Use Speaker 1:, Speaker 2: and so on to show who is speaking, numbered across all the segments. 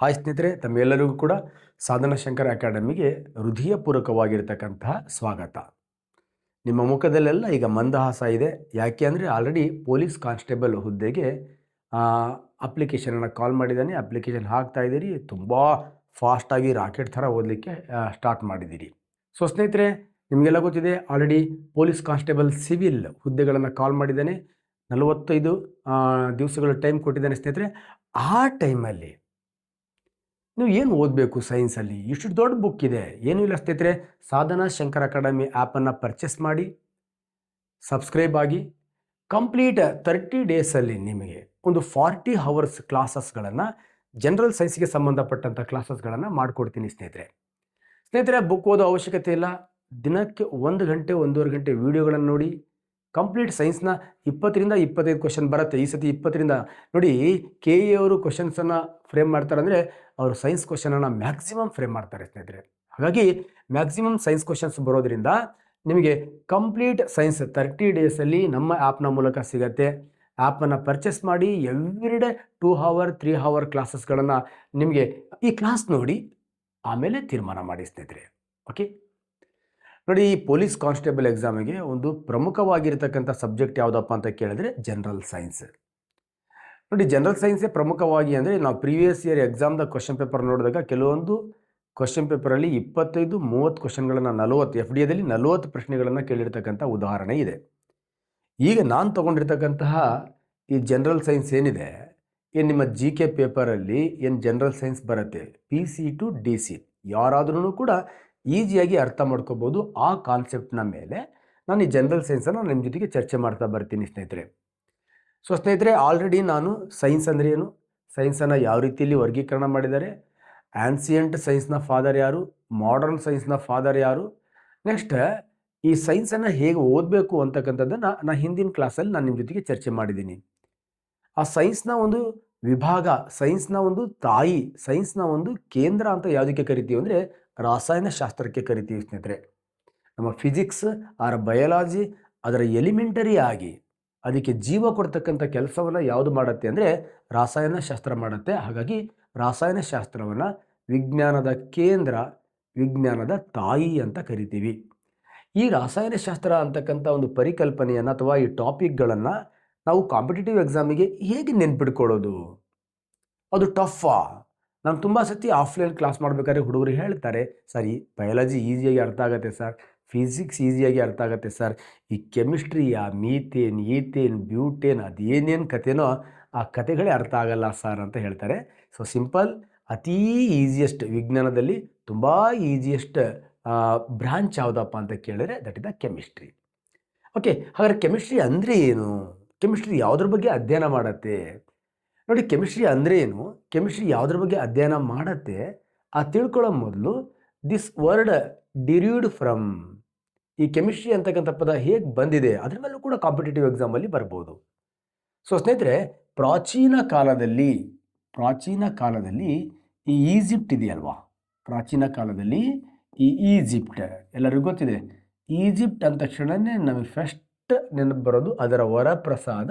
Speaker 1: Hi ಸ್ನೇಹಿತರೆ, ತಮ್ಮೆಲ್ಲರಿಗೂ ಕೂಡ ಸಾಧನಾ ಶಂಕರ ಅಕಾಡೆಮಿಗೆ ಹೃದಯಪೂರ್ವಕವಾಗಿರ್ತಕ್ಕಂತಹ ಸ್ವಾಗತ. ನಿಮ್ಮ ಮುಖದಲ್ಲೆಲ್ಲ ಈಗ ಮಂದಹಾಸ ಇದೆ. ಯಾಕೆ ಅಂದರೆ ಆಲ್ರೆಡಿ ಪೊಲೀಸ್ ಕಾನ್ಸ್ಟೇಬಲ್ ಹುದ್ದೆಗೆ ಅಪ್ಲಿಕೇಶನನ್ನು ಕಾಲ್ ಮಾಡಿದ್ದಾನೆ. ಅಪ್ಲಿಕೇಶನ್ ಹಾಕ್ತಾ ಇದ್ದೀರಿ, ತುಂಬ ಫಾಸ್ಟಾಗಿ ರಾಕೆಟ್ ಥರ ಓದಲಿಕ್ಕೆ ಸ್ಟಾರ್ಟ್ ಮಾಡಿದ್ದೀರಿ. ಸೊ ಸ್ನೇಹಿತರೆ, ನಿಮಗೆಲ್ಲ ಗೊತ್ತಿದೆ, ಆಲ್ರೆಡಿ ಪೊಲೀಸ್ ಕಾನ್ಸ್ಟೇಬಲ್ ಸಿವಿಲ್ ಹುದ್ದೆಗಳನ್ನು ಕಾಲ್ ಮಾಡಿದ್ದಾನೆ. 45 ದಿವಸಗಳ ಟೈಮ್ ಕೊಟ್ಟಿದ್ದಾನೆ ಸ್ನೇಹಿತರೆ. ಆ ಟೈಮಲ್ಲಿ ನೀವು ಏನು ಓದಬೇಕು ಸೈನ್ಸಲ್ಲಿ? ಇಷ್ಟು ದೊಡ್ಡ ಬುಕ್ ಇದೆ, ಏನೂ ಇಲ್ಲ ಸ್ನೇಹಿತರೆ. ಸಾಧನಾ ಶಂಕರ್ ಅಕಾಡೆಮಿ ಆ್ಯಪನ್ನು ಪರ್ಚೇಸ್ ಮಾಡಿ, ಸಬ್ಸ್ಕ್ರೈಬ್ ಆಗಿ, ಕಂಪ್ಲೀಟ್ 30 ಡೇಸಲ್ಲಿ ನಿಮಗೆ ಒಂದು 40 ಅವರ್ಸ್ ಕ್ಲಾಸಸ್ಗಳನ್ನು, ಜನರಲ್ ಸೈನ್ಸ್ಗೆ ಸಂಬಂಧಪಟ್ಟಂಥ ಕ್ಲಾಸಸ್ಗಳನ್ನು ಮಾಡಿಕೊಡ್ತೀನಿ ಸ್ನೇಹಿತರೆ. ಬುಕ್ ಓದೋ ಅವಶ್ಯಕತೆ ಇಲ್ಲ. ದಿನಕ್ಕೆ 1 ಗಂಟೆ 1.5 ಗಂಟೆ ವೀಡಿಯೋಗಳನ್ನು ನೋಡಿ ಕಂಪ್ಲೀಟ್ ಸೈನ್ಸ್ನ 20ರಿಂದ 25 ಕ್ವಶನ್ ಬರುತ್ತೆ. ಈ ಸತಿ 20ರಿಂದ ನೋಡಿ. ಕೆ ಎ ಅವರು ಕ್ವಶನ್ಸನ್ನು ಫ್ರೇಮ್ ಮಾಡ್ತಾರೆ ಅಂದರೆ ಅವರು ಸೈನ್ಸ್ ಕ್ವಶನನ್ನು ಮ್ಯಾಕ್ಸಿಮಮ್ ಫ್ರೇಮ್ ಮಾಡ್ತಾರೆ ಸ್ನೇಹಿತರೆ. ಹಾಗಾಗಿ ಮ್ಯಾಕ್ಸಿಮಮ್ ಸೈನ್ಸ್ ಕ್ವಶನ್ಸ್ ಬರೋದ್ರಿಂದ ನಿಮಗೆ ಕಂಪ್ಲೀಟ್ ಸೈನ್ಸ್ 30 ಡೇಸಲ್ಲಿ ನಮ್ಮ ಆ್ಯಪ್ನ ಮೂಲಕ ಸಿಗುತ್ತೆ. ಆ್ಯಪನ್ನು ಪರ್ಚೇಸ್ ಮಾಡಿ ಎವ್ರಿ ಡೇ 2 ಅವರ್ 3 ಅವರ್ ಕ್ಲಾಸಸ್ಗಳನ್ನು ನಿಮಗೆ ಈ ಕ್ಲಾಸ್ ನೋಡಿ ಆಮೇಲೆ ತೀರ್ಮಾನ ಮಾಡಿ ಸ್ನೇಹಿತರೆ. ಓಕೆ ನೋಡಿ, ಈ ಪೊಲೀಸ್ ಕಾನ್ಸ್ಟೇಬಲ್ ಎಕ್ಸಾಮಿಗೆ ಒಂದು ಪ್ರಮುಖವಾಗಿರ್ತಕ್ಕಂಥ ಸಬ್ಜೆಕ್ಟ್ ಯಾವುದಪ್ಪ ಅಂತ ಕೇಳಿದ್ರೆ ಜನರಲ್ ಸೈನ್ಸ್. ನೋಡಿ, ಜನರಲ್ ಸೈನ್ಸೇ ಪ್ರಮುಖವಾಗಿ ಅಂದರೆ ನಾವು ಪ್ರೀವಿಯಸ್ ಇಯರ್ ಎಕ್ಸಾಮ್ದ ಕ್ವಶನ್ ಪೇಪರ್ ನೋಡಿದಾಗ ಕೆಲವೊಂದು ಕ್ವಶನ್ ಪೇಪರಲ್ಲಿ 25-30 ಕ್ವಶನ್ಗಳನ್ನು 40 ಎಫ್ ಡಿ ಎದಲ್ಲಿ 40 ಪ್ರಶ್ನೆಗಳನ್ನು ಕೇಳಿರ್ತಕ್ಕಂಥ ಉದಾಹರಣೆ ಇದೆ. ಈಗ ನಾನು ತೊಗೊಂಡಿರ್ತಕ್ಕಂತಹ ಈ ಜನರಲ್ ಸೈನ್ಸ್ ಏನಿದೆ, ಏನು ನಿಮ್ಮ ಜಿ ಕೆ ಪೇಪರಲ್ಲಿ ಏನು ಜನರಲ್ ಸೈನ್ಸ್ ಬರುತ್ತೆ, PC to DC ಯಾರಾದ್ರೂ ಕೂಡ ಈಸಿಯಾಗಿ ಅರ್ಥ ಮಾಡ್ಕೋಬೋದು. ಆ ಕಾನ್ಸೆಪ್ಟ್ನ ಮೇಲೆ ನಾನು ಈ ಜನರಲ್ ಸೈನ್ಸನ್ನು ನಿಮ್ಮ ಜೊತೆಗೆ ಚರ್ಚೆ ಮಾಡ್ತಾ ಬರ್ತೀನಿ ಸ್ನೇಹಿತರೆ. ಸೊ ಸ್ನೇಹಿತರೆ, ಆಲ್ರೆಡಿ ನಾನು ಸೈನ್ಸ್ ಅಂದರೆ ಏನು, ಸೈನ್ಸನ್ನು ಯಾವ ರೀತಿಯಲ್ಲಿ ವರ್ಗೀಕರಣ ಮಾಡಿದ್ದಾರೆ, ಆನ್ಸಿಯಂಟ್ ಸೈನ್ಸ್ನ ಫಾದರ್ ಯಾರು, ಮಾಡರ್ನ್ ಸೈನ್ಸ್ನ ಫಾದರ್ ಯಾರು, ನೆಕ್ಸ್ಟ್ ಈ ಸೈನ್ಸನ್ನು ಹೇಗೆ ಓದಬೇಕು ಅಂತಕ್ಕಂಥದ್ದನ್ನು ನಾನು ಹಿಂದಿನ ಕ್ಲಾಸಲ್ಲಿ ನಾನು ನಿಮ್ಮ ಜೊತೆಗೆ ಚರ್ಚೆ ಮಾಡಿದ್ದೀನಿ. ಆ ಸೈನ್ಸ್ನ ಒಂದು ವಿಭಾಗ, ಸೈನ್ಸ್ನ ಒಂದು ತಾಯಿ, ಸೈನ್ಸ್ನ ಒಂದು ಕೇಂದ್ರ ಅಂತ ಯಾವುದಕ್ಕೆ ಕರಿತೀವಿ ಅಂದರೆ ರಾಸಾಯನಶಾಸ್ತ್ರಕ್ಕೆ ಕರಿತೀವಿ ಸ್ನೇಹಿತರೆ. ನಮ್ಮ ಫಿಸಿಕ್ಸ್ ಆರ್ ಬಯಾಲಜಿ ಅದರ ಎಲಿಮೆಂಟರಿ ಆಗಿ ಅದಕ್ಕೆ ಜೀವ ಕೊಡ್ತಕ್ಕಂಥ ಕೆಲಸವನ್ನು ಯಾವುದು ಮಾಡುತ್ತೆ ಅಂದರೆ ರಾಸಾಯನಶಾಸ್ತ್ರ ಮಾಡುತ್ತೆ. ಹಾಗಾಗಿ ರಾಸಾಯನಶಾಸ್ತ್ರವನ್ನು ವಿಜ್ಞಾನದ ಕೇಂದ್ರ, ವಿಜ್ಞಾನದ ತಾಯಿ ಅಂತ ಕರಿತೀವಿ. ಈ ರಾಸಾಯನಶಾಸ್ತ್ರ ಅಂತಕ್ಕಂಥ ಒಂದು ಪರಿಕಲ್ಪನೆಯನ್ನು ಅಥವಾ ಈ ಟಾಪಿಕ್ಗಳನ್ನು ನಾವು ಕಾಂಪಿಟೇಟಿವ್ ಎಕ್ಸಾಮಿಗೆ ಹೇಗೆ ನೆನ್ಪಿಡ್ಕೊಳ್ಳೋದು? ಅದು ಟಫಾ? ನಾನು ತುಂಬ ಸತಿ ಆಫ್ಲೈನ್ ಕ್ಲಾಸ್ ಮಾಡಬೇಕಾದ್ರೆ ಹುಡುಗರು ಹೇಳ್ತಾರೆ, ಸರ್ ಈ ಬಯಾಲಜಿ ಈಸಿಯಾಗಿ ಅರ್ಥ ಆಗುತ್ತೆ ಸರ್, ಫಿಸಿಕ್ಸ್ ಈಸಿಯಾಗಿ ಅರ್ಥ ಆಗುತ್ತೆ ಸರ್, ಈ ಕೆಮಿಸ್ಟ್ರಿಯ ಮೀಥೇನ್, ಈಥೇನ್, ಬ್ಯೂಟೇನ್ ಅದೇನೇನು ಕಥೆನೋ ಆ ಕಥೆಗಳೇ ಅರ್ಥ ಆಗಲ್ಲ ಸರ್ ಅಂತ ಹೇಳ್ತಾರೆ. ಸೊ ಸಿಂಪಲ್, ಅತೀ ಈಸಿಯೆಸ್ಟ್ ವಿಜ್ಞಾನದಲ್ಲಿ ತುಂಬ ಈಸಿಯೆಸ್ಟ್ ಬ್ರಾಂಚ್ ಯಾವುದಪ್ಪ ಅಂತ ಕೇಳಿದ್ರೆ that is the chemistry. Okay, ಹಾಗಾದ್ರೆ ಕೆಮಿಸ್ಟ್ರಿ ಅಂದರೆ ಏನು? ಕೆಮಿಸ್ಟ್ರಿ ಯಾವುದ್ರ ಬಗ್ಗೆ ಅಧ್ಯಯನ ಮಾಡುತ್ತೆ? ನೋಡಿ, ಕೆಮಿಸ್ಟ್ರಿ ಅಂದರೆ ಏನು, ಕೆಮಿಸ್ಟ್ರಿ ಯಾವುದ್ರ ಬಗ್ಗೆ ಅಧ್ಯಯನ ಮಾಡುತ್ತೆ ಆ ತಿಳ್ಕೊಳ್ಳೋ ಮೊದಲು ದಿಸ್ ವರ್ಡ್ ಡಿರೈವ್ಡ್ ಫ್ರಮ್, ಈ ಕೆಮಿಸ್ಟ್ರಿ ಅಂತಕ್ಕಂಥ ಪದ ಹೇಗೆ ಬಂದಿದೆ ಅದ್ರ ಮೇಲೂ ಕೂಡ ಕಾಂಪಿಟೇಟಿವ್ ಎಕ್ಸಾಮಲ್ಲಿ ಬರ್ಬೋದು. ಸೊ ಸ್ನೇಹಿತರೆ, ಪ್ರಾಚೀನ ಕಾಲದಲ್ಲಿ ಈ ಈಜಿಪ್ಟ್ ಇದೆಯಲ್ವಾ, ಪ್ರಾಚೀನ ಕಾಲದಲ್ಲಿ ಈ ಈಜಿಪ್ಟ್ ಎಲ್ಲರಿಗೂ ಗೊತ್ತಿದೆ. ಈಜಿಪ್ಟ್ ಅಂದ ತಕ್ಷಣವೇ ನಮಗೆ ಫಸ್ಟ್ ನೆನಪು ಬರೋದು ಅದರ ವರಪ್ರಸಾದ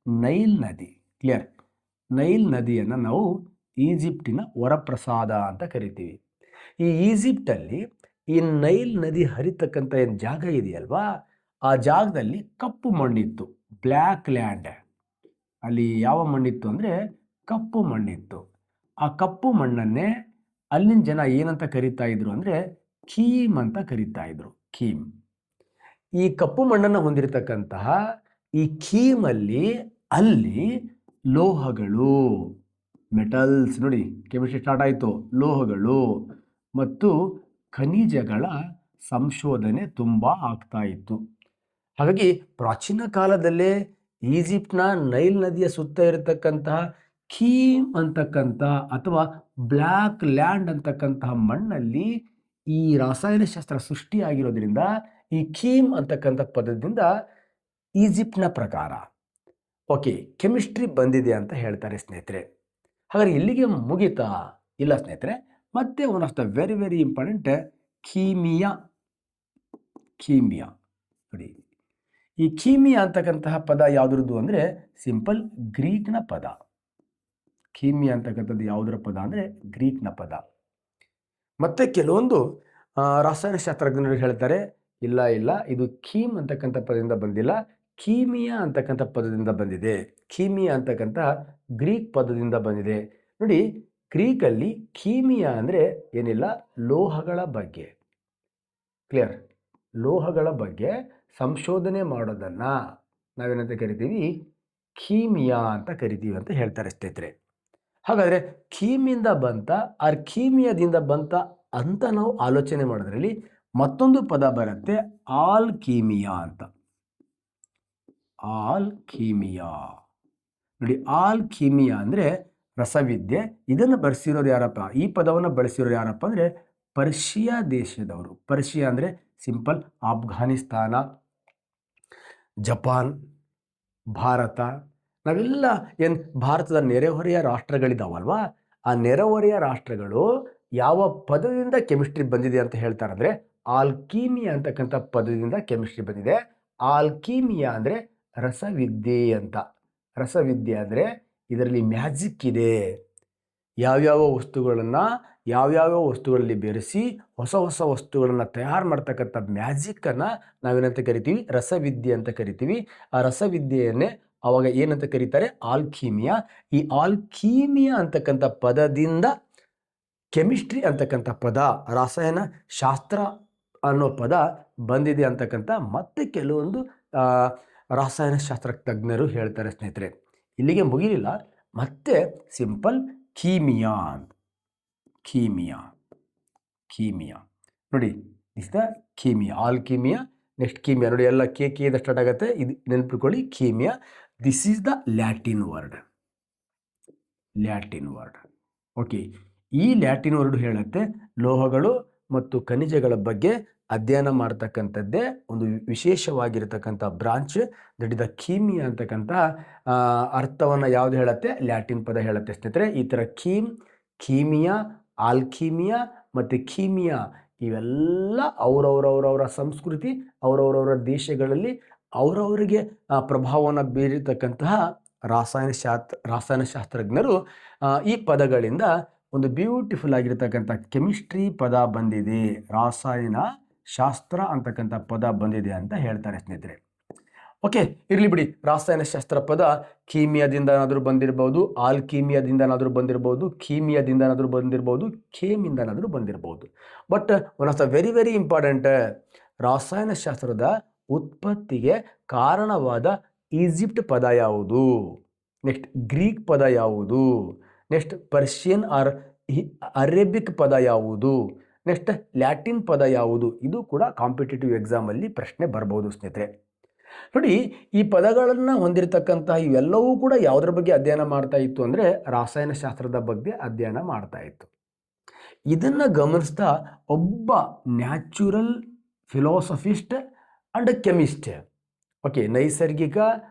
Speaker 1: ನೈಲ್ ನದಿ. ಕ್ಲಿಯರ್? ನೈಲ್ ನದಿಯನ್ನು ನಾವು ಈಜಿಪ್ಟಿನ ವರಪ್ರಸಾದ ಅಂತ ಕರಿತೀವಿ. ಈ ಈಜಿಪ್ಟಲ್ಲಿ ಈ ನೈಲ್ ನದಿ ಹರಿತಕ್ಕಂಥ ಏನು ಜಾಗ ಇದೆಯಲ್ವಾ, ಆ ಜಾಗದಲ್ಲಿ ಕಪ್ಪು ಮಣ್ಣಿತ್ತು, ಬ್ಲ್ಯಾಕ್ ಲ್ಯಾಂಡ್. ಅಲ್ಲಿ ಯಾವ ಮಣ್ಣಿತ್ತು ಅಂದರೆ ಕಪ್ಪು ಮಣ್ಣಿತ್ತು. ಆ ಕಪ್ಪು ಮಣ್ಣನ್ನೇ ಅಲ್ಲಿನ ಜನ ಏನಂತ ಕರಿತಾ ಇದ್ರು ಅಂದರೆ ಖೀಮ್ ಅಂತ ಕರಿತಾ ಇದ್ರು. ಖೀಮ್. ಈ ಕಪ್ಪು ಮಣ್ಣನ್ನು ಹೊಂದಿರತಕ್ಕಂತಹ ಈ ಖೀಮಲ್ಲಿ ಅಲ್ಲಿ ಲೋಹಗಳು, ಮೆಟಲ್ಸ್, ನೋಡಿ ಕೆಮಿಸ್ಟ್ರಿ ಸ್ಟಾರ್ಟ್ ಆಯಿತು, ಲೋಹಗಳು ಮತ್ತು ಖನಿಜಗಳ ಸಂಶೋಧನೆ ತುಂಬ ಆಗ್ತಾ ಇತ್ತು. ಹಾಗಾಗಿ ಪ್ರಾಚೀನ ಕಾಲದಲ್ಲೇ ಈಜಿಪ್ಟ್ನ ನೈಲ್ ನದಿಯ ಸುತ್ತ ಇರತಕ್ಕಂತಹ ಖೀಮ್ ಅಂತಕ್ಕಂಥ ಅಥವಾ ಬ್ಲ್ಯಾಕ್ ಲ್ಯಾಂಡ್ ಅಂತಕ್ಕಂತಹ ಮಣ್ಣಲ್ಲಿ ಈ ರಾಸಾಯನಶಾಸ್ತ್ರ ಸೃಷ್ಟಿಯಾಗಿರೋದ್ರಿಂದ ಈ ಖೀಮ್ ಅಂತಕ್ಕಂಥ ಪದದಿಂದ ಈಜಿಪ್ಟ್ನ ಪ್ರಕಾರ ಓಕೆ ಕೆಮಿಸ್ಟ್ರಿ ಬಂದಿದೆ ಅಂತ ಹೇಳ್ತಾರೆ ಸ್ನೇಹಿತರೆ. ಹಾಗಾದ್ರೆ ಇಲ್ಲಿಗೆ ಮುಗಿತಾ? ಇಲ್ಲ ಸ್ನೇಹಿತರೆ, ಮತ್ತೆ one of the very very important ಕೀಮಿಯಾ. ನೋಡಿ, ಈ ಕೀಮಿಯಾ ಅಂತಕ್ಕಂತಹ ಪದ ಯಾವುದ್ರದ್ದು ಅಂದರೆ ಸಿಂಪಲ್ ಗ್ರೀಕ್ನ ಪದ. ಕೀಮಿಯಾ ಅಂತಕ್ಕಂಥದ್ದು ಯಾವುದರ ಪದ ಅಂದರೆ ಗ್ರೀಕ್ನ ಪದ. ಮತ್ತು ಕೆಲವೊಂದು ರಾಸಾಯನಶಾಸ್ತ್ರಜ್ಞರು ಹೇಳ್ತಾರೆ ಇಲ್ಲ ಇಲ್ಲ ಇದು ಕೀಮ್ ಅಂತಕ್ಕಂಥ ಪದದಿಂದ ಬಂದಿಲ್ಲ, ಕೀಮಿಯಾ ಅಂತಕ್ಕಂಥ ಪದದಿಂದ ಬಂದಿದೆ. ಕೀಮಿಯಾ ಅಂತಕ್ಕಂಥ ಗ್ರೀಕ್ ಪದದಿಂದ ಬಂದಿದೆ. ನೋಡಿ, ಗ್ರೀಕಲ್ಲಿ ಕೀಮಿಯಾ ಅಂದರೆ ಏನಿಲ್ಲ, ಲೋಹಗಳ ಬಗ್ಗೆ. ಕ್ಲಿಯರ್? ಲೋಹಗಳ ಬಗ್ಗೆ ಸಂಶೋಧನೆ ಮಾಡೋದನ್ನು ನಾವೇನಂತ ಕರಿತೀವಿ, ಕೀಮಿಯಾ ಅಂತ ಕರಿತೀವಿ ಅಂತ ಹೇಳ್ತಾರೆ ಸ್ನೇಹಿತರೆ. ಹಾಗಾದರೆ ಕೀಮಿಯಿಂದ ಬಂತ ಕೀಮಿಯಾದಿಂದ ಬಂತ ಅಂತ ನಾವು ಆಲೋಚನೆ ಮಾಡೋದ್ರಲ್ಲಿ ಮತ್ತೊಂದು ಪದ ಬರುತ್ತೆ, ಆಲ್ಕೀಮಿಯಾ ಅಂತ. ಆಲ್ಕೀಮಿಯಾ ನೋಡಿ, ಆಲ್ಕೀಮಿಯಾ ಅಂದರೆ ರಸವಿದ್ಯೆ. ಇದನ್ನು ಬಳಸಿರೋರು ಯಾರಪ್ಪ, ಈ ಪದವನ್ನು ಬಳಸಿರೋರು ಯಾರಪ್ಪ ಅಂದರೆ ಪರ್ಷಿಯಾ ದೇಶದವರು. ಪರ್ಷಿಯಾ ಅಂದರೆ ಸಿಂಪಲ್ ಆಫ್ಘಾನಿಸ್ತಾನ, ಜಪಾನ್, ಭಾರತ, ನಾವೆಲ್ಲ ಏನು ಭಾರತದ ನೆರೆಹೊರೆಯ ರಾಷ್ಟ್ರಗಳಿದಾವಲ್ವಾ, ಆ ನೆರೆಹೊರೆಯ ರಾಷ್ಟ್ರಗಳು ಯಾವ ಪದದಿಂದ ಕೆಮಿಸ್ಟ್ರಿ ಬಂದಿದೆ ಅಂತ ಹೇಳ್ತಾರೆ ಅಂದರೆ ಆಲ್ಕೀಮಿಯಾ ಅಂತಕ್ಕಂಥ ಪದದಿಂದ ಕೆಮಿಸ್ಟ್ರಿ ಬಂದಿದೆ. ಆಲ್ಕೀಮಿಯಾ ಅಂದರೆ ರಸವಿದ್ಯೆ ಅಂತ. ರಸವಿದ್ಯೆ ಅಂದರೆ ಇದರಲ್ಲಿ ಮ್ಯಾಜಿಕ್ ಇದೆ. ಯಾವ್ಯಾವ ವಸ್ತುಗಳಲ್ಲಿ ಬೆರೆಸಿ ಹೊಸ ಹೊಸ ವಸ್ತುಗಳನ್ನು ತಯಾರು ಮಾಡ್ತಕ್ಕಂಥ ಮ್ಯಾಜಿಕ್ಕನ್ನು ನಾವೇನಂತ ಕರಿತೀವಿ, ರಸವಿದ್ಯೆ ಅಂತ ಕರಿತೀವಿ. ಆ ರಸವಿದ್ಯೆಯನ್ನೇ ಅವಾಗ ಏನಂತ ಕರೀತಾರೆ, ಆಲ್ಕೀಮಿಯಾ. ಈ ಆಲ್ಕೀಮಿಯಾ ಅಂತಕ್ಕಂಥ ಪದದಿಂದ ಕೆಮಿಸ್ಟ್ರಿ ಅಂತಕ್ಕಂಥ ಪದ, ರಾಸಾಯನ ಶಾಸ್ತ್ರ ಅನ್ನೋ ಪದ ಬಂದಿದೆ ಅಂತಕ್ಕಂಥ ಮತ್ತೆ ಕೆಲವೊಂದು ರಾಸಾಯನಶಾಸ್ತ್ರ ತಜ್ಞರು ಹೇಳ್ತಾರೆ ಸ್ನೇಹಿತರೆ. ಇಲ್ಲಿಗೆ ಮುಗಿಲಿಲ್ಲ, ಮತ್ತೆ ಸಿಂಪಲ್ ಕೀಮಿಯಾ ಅಂತ. ಕೀಮಿಯಾ ನೋಡಿ, ಇಸ್ ದ ಕೀಮಿಯಾ. ಆಲ್ಕೀಮಿಯಾ, ನೆಕ್ಸ್ಟ್ ಕೀಮಿಯಾ ನೋಡಿ, ಎಲ್ಲ ಕೆ ಸ್ಟಾರ್ಟ್ ಆಗುತ್ತೆ. ಇದು ನೆನಪಿಟ್ಕೊಳ್ಳಿ, ಕೀಮಿಯಾ. This is the Latin word. Okay, ಈ ಲ್ಯಾಟಿನ್ ವರ್ಡ್ ಹೇಳುತ್ತೆ ಲೋಹಗಳು ಮತ್ತು ಖನಿಜಗಳ ಬಗ್ಗೆ ಅಧ್ಯಯನ ಮಾಡ್ತಕ್ಕಂಥದ್ದೇ ಒಂದು ವಿಶೇಷವಾಗಿರ್ತಕ್ಕಂಥ ಬ್ರಾಂಚ್. ದಟ್ ಇಸ್ ದ ಕೀಮಿಯಾ ಅಂತಕ್ಕಂಥ ಅರ್ಥವನ್ನು ಯಾವುದು ಹೇಳುತ್ತೆ, ಲ್ಯಾಟಿನ್ ಪದ ಹೇಳುತ್ತೆ ಸ್ನೇಹಿತರೆ. ಈ ಥರ ಕೀಮಿಯಾ, ಆಲ್ಕೀಮಿಯಾ ಮತ್ತು ಕೀಮಿಯಾ ಇವೆಲ್ಲ ಅವರವರ ಸಂಸ್ಕೃತಿ, ಅವರವರ ದೇಶಗಳಲ್ಲಿ ಅವರವರಿಗೆ ಪ್ರಭಾವವನ್ನು ಬೀರಿರ್ತಕ್ಕಂತಹ ರಾಸಾಯನಶಾಸ್ತ್ರಜ್ಞರು ಈ ಪದಗಳಿಂದ ಒಂದು ಬ್ಯೂಟಿಫುಲ್ ಆಗಿರ್ತಕ್ಕಂಥ ಕೆಮಿಸ್ಟ್ರಿ ಪದ ಬಂದಿದೆ, ರಾಸಾಯನ ಶಾಸ್ತ್ರ ಅಂತಕ್ಕಂಥ ಪದ ಬಂದಿದೆ ಅಂತ ಹೇಳ್ತಾರೆ ಸ್ನೇಹಿತರೆ. ಓಕೆ, ಇರಲಿ ಬಿಡಿ. ರಾಸಾಯನಶಾಸ್ತ್ರ ಪದ ಕೀಮಿಯಾದಿಂದನಾದರೂ ಬಂದಿರಬಹುದು, ಆಲ್ಕೀಮಿಯಾದಿಂದನಾದರೂ ಬಂದಿರಬಹುದು, ಕೀಮಿಯಾದಿಂದನಾದರೂ ಬಂದಿರಬಹುದು, ಕೇಮಿಂದನಾದರೂ ಬಂದಿರಬಹುದು. But one of the very very important, ರಾಸಾಯನಶಾಸ್ತ್ರದ ಉತ್ಪತ್ತಿಗೆ ಕಾರಣವಾದ ಈಜಿಪ್ಟ್ ಪದ ಯಾವುದು, ನೆಕ್ಸ್ಟ್ ಗ್ರೀಕ್ ಪದ ಯಾವುದು, ನೆಕ್ಸ್ಟ್ ಪರ್ಷಿಯನ್ ಆರ್ ಅರೇಬಿಕ್ ಪದ ಯಾವುದು, ನೆಕ್ಸ್ಟ್ ಲ್ಯಾಟಿನ್ ಪದ ಯಾವುದು, ಇದು ಕೂಡ ಕಾಂಪಿಟೇಟಿವ್ ಎಕ್ಸಾಮಲ್ಲಿ ಪ್ರಶ್ನೆ ಬರ್ಬೋದು ಸ್ನೇಹಿತರೆ. ನೋಡಿ, ಈ ಪದಗಳನ್ನು ಹೊಂದಿರತಕ್ಕಂತಹ ಇವೆಲ್ಲವೂ ಕೂಡ ಯಾವುದ್ರ ಬಗ್ಗೆ ಅಧ್ಯಯನ ಮಾಡ್ತಾ ಇತ್ತು ಅಂದರೆ ರಾಸಾಯನಶಾಸ್ತ್ರದ ಬಗ್ಗೆ ಅಧ್ಯಯನ ಮಾಡ್ತಾ ಇತ್ತು. ಇದನ್ನು ಗಮನಿಸ್ತಾ ಒಬ್ಬ ನ್ಯಾಚುರಲ್ ಫಿಲಾಸಫಿಸ್ಟ್ ಅಂಡ್ ಕೆಮಿಸ್ಟ್, ಓಕೆ, ನೈಸರ್ಗಿಕ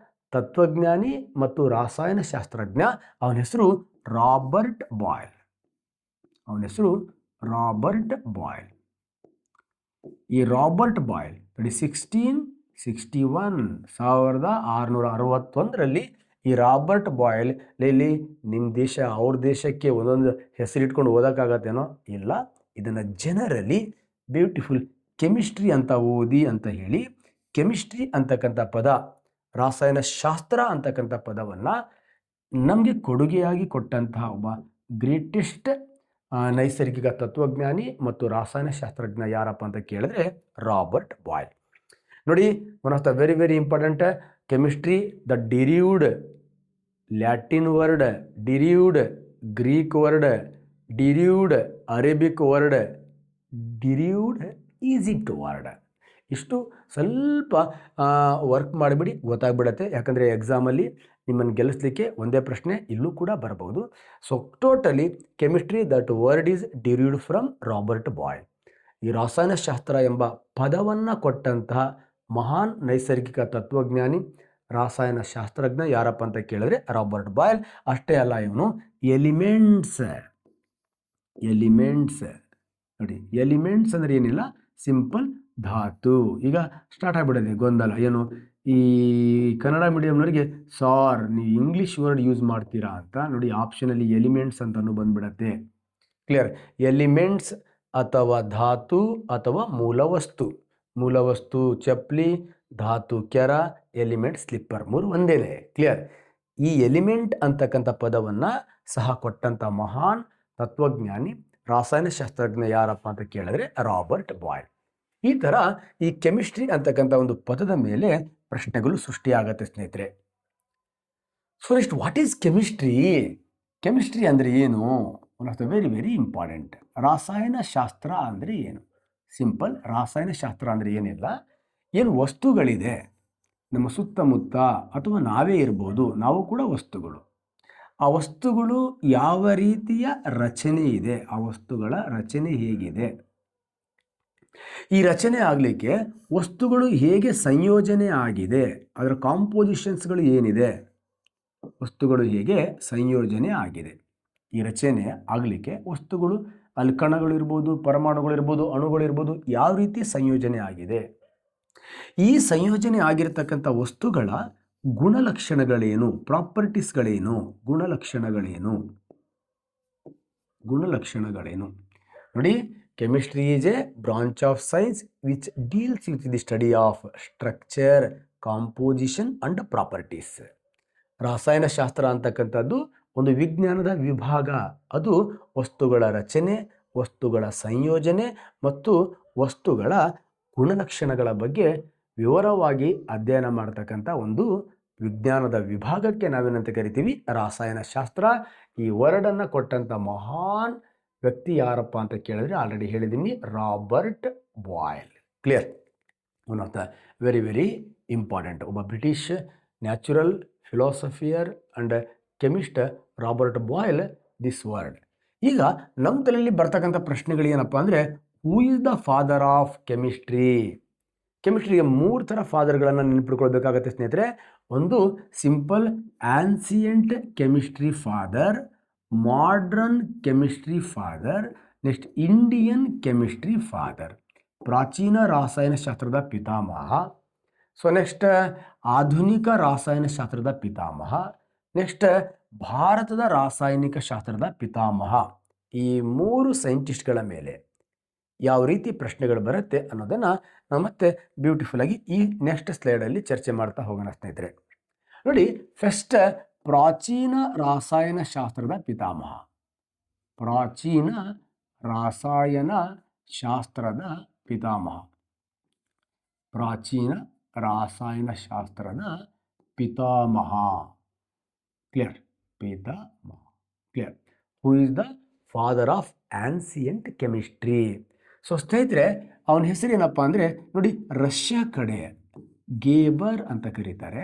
Speaker 1: ತತ್ವಜ್ಞಾನಿ ಮತ್ತು ರಾಸಾಯನಶಾಸ್ತ್ರಜ್ಞ, ಅವನ ಹೆಸರು ರಾಬರ್ಟ್ ಬಾಯ್ಲ್. ಈ ರಾಬರ್ಟ್ ಬಾಯ್ಲ್ ನೋಡಿ 1661 ಈ ರಾಬರ್ಟ್ ಬಾಯ್ಲ್ ಇಲ್ಲಿ ನಿಮ್ಮ ದೇಶ ಅವ್ರ ದೇಶಕ್ಕೆ ಒಂದೊಂದು ಹೆಸರಿಟ್ಕೊಂಡು ಓದೋಕ್ಕಾಗತ್ತೇನೋ, ಇಲ್ಲ, ಇದನ್ನು ಜನರಲಿ ಬ್ಯೂಟಿಫುಲ್ ಕೆಮಿಸ್ಟ್ರಿ ಅಂತ ಓದಿ ಅಂತ ಹೇಳಿ, ಕೆಮಿಸ್ಟ್ರಿ ಅಂತಕ್ಕಂಥ ಪದ, ರಾಸಾಯನಶಾಸ್ತ್ರ ಅಂತಕ್ಕಂಥ ಪದವನ್ನು ನಮಗೆ ಕೊಡುಗೆಯಾಗಿ ಕೊಟ್ಟಂತಹ ಒಬ್ಬ ಗ್ರೇಟೆಸ್ಟ್ ನೈಸರ್ಗಿಕ ತತ್ವಜ್ಞಾನಿ ಮತ್ತು ರಾಸಾಯನಶಾಸ್ತ್ರಜ್ಞ ಯಾರಪ್ಪ ಅಂತ ಕೇಳಿದ್ರೆ ರಾಬರ್ಟ್ ಬಾಯ್ಲ್. ನೋಡಿ, one of the very very important, chemistry, the derived Latin word, derived Greek word, derived Arabic word, derived Egypt word. ಇಷ್ಟು ಸ್ವಲ್ಪ ವರ್ಕ್ ಮಾಡಿಬಿಡಿ, ಗೊತ್ತಾಗ್ಬಿಡತ್ತೆ. ಯಾಕಂದರೆ ಎಕ್ಸಾಮಲ್ಲಿ ನಿಮ್ಮನ್ನು ಗೆಲ್ಲಿಸಲಿಕ್ಕೆ ಒಂದೇ ಪ್ರಶ್ನೆ ಇಲ್ಲೂ ಕೂಡ ಬರಬಹುದು. So totally chemistry, that word is derived from Robert boil. ಈ ರಾಸಾಯನಶಾಸ್ತ್ರ ಎಂಬ ಪದವನ್ನು ಕೊಟ್ಟಂತಹ ಮಹಾನ್ ನೈಸರ್ಗಿಕ ತತ್ವಜ್ಞಾನಿ, ರಾಸಾಯನಶಾಸ್ತ್ರಜ್ಞ ಯಾರಪ್ಪ ಅಂತ ಕೇಳಿದ್ರೆ ರಾಬರ್ಟ್ ಬಾಯ್ಲ್. ಅಷ್ಟೇ ಅಲ್ಲ, ಇವನು ಎಲಿಮೆಂಟ್ಸ್ ನೋಡಿ, ಎಲಿಮೆಂಟ್ಸ್ ಅಂದರೆ ಏನಿಲ್ಲ, ಸಿಂಪಲ್ ಧಾತು. ಈಗ ಸ್ಟಾರ್ಟ್ ಆಗಿಬಿಡೋದು ಗೊಂದಲ, ಏನು ಈ ಕನ್ನಡ ಮೀಡಿಯಮ್ನವರಿಗೆ ಸಾರ್ ನೀವು ಇಂಗ್ಲೀಷ್ ವರ್ಡ್ ಯೂಸ್ ಮಾಡ್ತೀರಾ ಅಂತ ನೋಡಿ, ಆಪ್ಷನಲ್ಲಿ ಎಲಿಮೆಂಟ್ಸ್ ಅಂತಲೂ ಬಂದ್ಬಿಡತ್ತೆ. ಕ್ಲಿಯರ್. ಎಲಿಮೆಂಟ್ಸ್ ಅಥವಾ ಧಾತು ಅಥವಾ ಮೂಲವಸ್ತು. ಮೂಲವಸ್ತು ಚಪ್ಪಲಿ, ಧಾತು ಕೆರ, ಎಲಿಮೆಂಟ್ ಸ್ಲಿಪ್ಪರ್, ಮೂರು ಒಂದೇನೆ. ಕ್ಲಿಯರ್. ಈ ಎಲಿಮೆಂಟ್ ಅಂತಕ್ಕಂಥ ಪದವನ್ನು ಸಹ ಕೊಟ್ಟಂಥ ಮಹಾನ್ ತತ್ವಜ್ಞಾನಿ ರಾಸಾಯನಶಾಸ್ತ್ರಜ್ಞ ಯಾರಪ್ಪ ಅಂತ ಕೇಳಿದ್ರೆ ರಾಬರ್ಟ್ ಬಾಯ್ಲ್. ಈ ಥರ ಈ ಕೆಮಿಸ್ಟ್ರಿ ಅಂತಕ್ಕಂಥ ಒಂದು ಪದದ ಮೇಲೆ ಪ್ರಶ್ನೆಗಳು ಸೃಷ್ಟಿಯಾಗತ್ತೆ ಸ್ನೇಹಿತರೆ. So next, what is chemistry? Chemistry ಅಂದರೆ ಏನು? One of the very very important. ರಾಸಾಯನಶಾಸ್ತ್ರ ಅಂದರೆ ಏನು? ಸಿಂಪಲ್. ರಾಸಾಯನಶಾಸ್ತ್ರ ಅಂದರೆ ಏನಿಲ್ಲ, ಏನು ವಸ್ತುಗಳಿದೆ ನಮ್ಮ ಸುತ್ತಮುತ್ತ ಅಥವಾ ನಾವೇ ಇರ್ಬೋದು, ನಾವು ಕೂಡ ವಸ್ತುಗಳು. ಆ ವಸ್ತುಗಳು ಯಾವ ರೀತಿಯ ರಚನೆ ಇದೆ, ಆ ವಸ್ತುಗಳ ರಚನೆ ಹೇಗಿದೆ, ಈ ರಚನೆ ಆಗಲಿಕ್ಕೆ ವಸ್ತುಗಳು ಹೇಗೆ ಸಂಯೋಜನೆ ಆಗಿದೆ, ಅದರ ಕಾಂಪೋಸಿಷನ್ಸ್ಗಳು ಏನಿದೆ, ವಸ್ತುಗಳು ಹೇಗೆ ಸಂಯೋಜನೆ ಆಗಿದೆ, ಈ ರಚನೆ ಆಗಲಿಕ್ಕೆ ವಸ್ತುಗಳು, ಅಲ್ಲಿ ಕಣಗಳಿರ್ಬೋದು, ಪರಮಾಣುಗಳಿರ್ಬೋದು, ಅಣುಗಳಿರ್ಬೋದು, ಯಾವ ರೀತಿ ಸಂಯೋಜನೆ ಆಗಿದೆ, ಈ ಸಂಯೋಜನೆ ಆಗಿರತಕ್ಕಂಥ ವಸ್ತುಗಳ ಗುಣಲಕ್ಷಣಗಳೇನು, ಪ್ರಾಪರ್ಟೀಸ್ಗಳೇನು, ಗುಣಲಕ್ಷಣಗಳೇನು. ನೋಡಿ, chemistry is a branch of science which deals with the study of structure, composition and properties. ರಾಸಾಯನಶಾಸ್ತ್ರ ಅಂತಕ್ಕಂಥದ್ದು ಒಂದು ವಿಜ್ಞಾನದ ವಿಭಾಗ. ಅದು ವಸ್ತುಗಳ ರಚನೆ, ವಸ್ತುಗಳ ಸಂಯೋಜನೆ ಮತ್ತು ವಸ್ತುಗಳ ಗುಣಲಕ್ಷಣಗಳ ಬಗ್ಗೆ ವಿವರವಾಗಿ ಅಧ್ಯಯನ ಮಾಡ್ತಕ್ಕಂಥ ಒಂದು ವಿಜ್ಞಾನದ ವಿಭಾಗಕ್ಕೆ ನಾವೇನಂತ ಕರಿತೀವಿ? ರಾಸಾಯನಶಾಸ್ತ್ರ. ಈ ವರ್ಡನ್ನು ಕೊಟ್ಟಂಥ ಮಹಾನ್ ವ್ಯಕ್ತಿ ಯಾರಪ್ಪ ಅಂತ ಕೇಳಿದ್ರೆ ಆಲ್ರೆಡಿ ಹೇಳಿದ್ದೀನಿ, Robert Boyle. Clear. One of the very very important, ಒಬ್ಬ British natural philosopher and chemist Robert Boyle this word. ಈಗ ನಮ್ಮ ತಲೆಯಲ್ಲಿ ಬರ್ತಕ್ಕಂಥ ಪ್ರಶ್ನೆಗಳು ಏನಪ್ಪ ಅಂದರೆ, who is the father of chemistry? ಕೆಮಿಸ್ಟ್ರಿಗೆ 3 ಥರ ಫಾದರ್ಗಳನ್ನು ನೆನಪಿಟ್ಕೊಳ್ಬೇಕಾಗತ್ತೆ ಸ್ನೇಹಿತರೆ. ಒಂದು simple ancient chemistry father, modern chemistry father, next Indian chemistry father, ಪ್ರಾಚೀನ ರಾಸಾಯನಶಾಸ್ತ್ರದ ಪಿತಾಮಹ. ಸೊ ನೆಕ್ಸ್ಟ್ ಆಧುನಿಕ ರಾಸಾಯನಶಾಸ್ತ್ರದ ಪಿತಾಮಹ, ನೆಕ್ಸ್ಟ್ ಭಾರತದ ರಾಸಾಯನಿಕ ಶಾಸ್ತ್ರದ ಪಿತಾಮಹ. ಈ 3 ಸೈಂಟಿಸ್ಟ್ಗಳ ಮೇಲೆ ಯಾವ ರೀತಿ ಪ್ರಶ್ನೆಗಳು ಬರುತ್ತೆ ಅನ್ನೋದನ್ನು ನಾವು ಮತ್ತೆ ಬ್ಯೂಟಿಫುಲ್ ಆಗಿ ಈ ನೆಕ್ಸ್ಟ್ ಸ್ಲೈಡಲ್ಲಿ ಚರ್ಚೆ ಮಾಡ್ತಾ ಹೋಗೋಣ ಸ್ನೇಹಿತರೆ. ನೋಡಿ, ಫಸ್ಟ್ ಪ್ರಾಚೀನ ರಾಸಾಯನಶಾಸ್ತ್ರದ ಪಿತಾಮಹ. ಪ್ರಾಚೀನ ರಾಸಾಯನಶಾಸ್ತ್ರದ ಪಿತಾಮಹ. ಪ್ರಾಚೀನ ರಾಸಾಯನಶಾಸ್ತ್ರದ ಪಿತಾಮಹ. ಕ್ಲಿಯರ್. ಪಿತಾಮಹ. Clear. Who is the father of ancient chemistry? So ಸ್ನೇಹಿತರೆ, ಅವನ ಹೆಸರೇನಪ್ಪ ಅಂದರೆ ನೋಡಿ, ರಷ್ಯಾ ಕಡೆ ಗೇಬರ್ ಅಂತ ಕರೀತಾರೆ.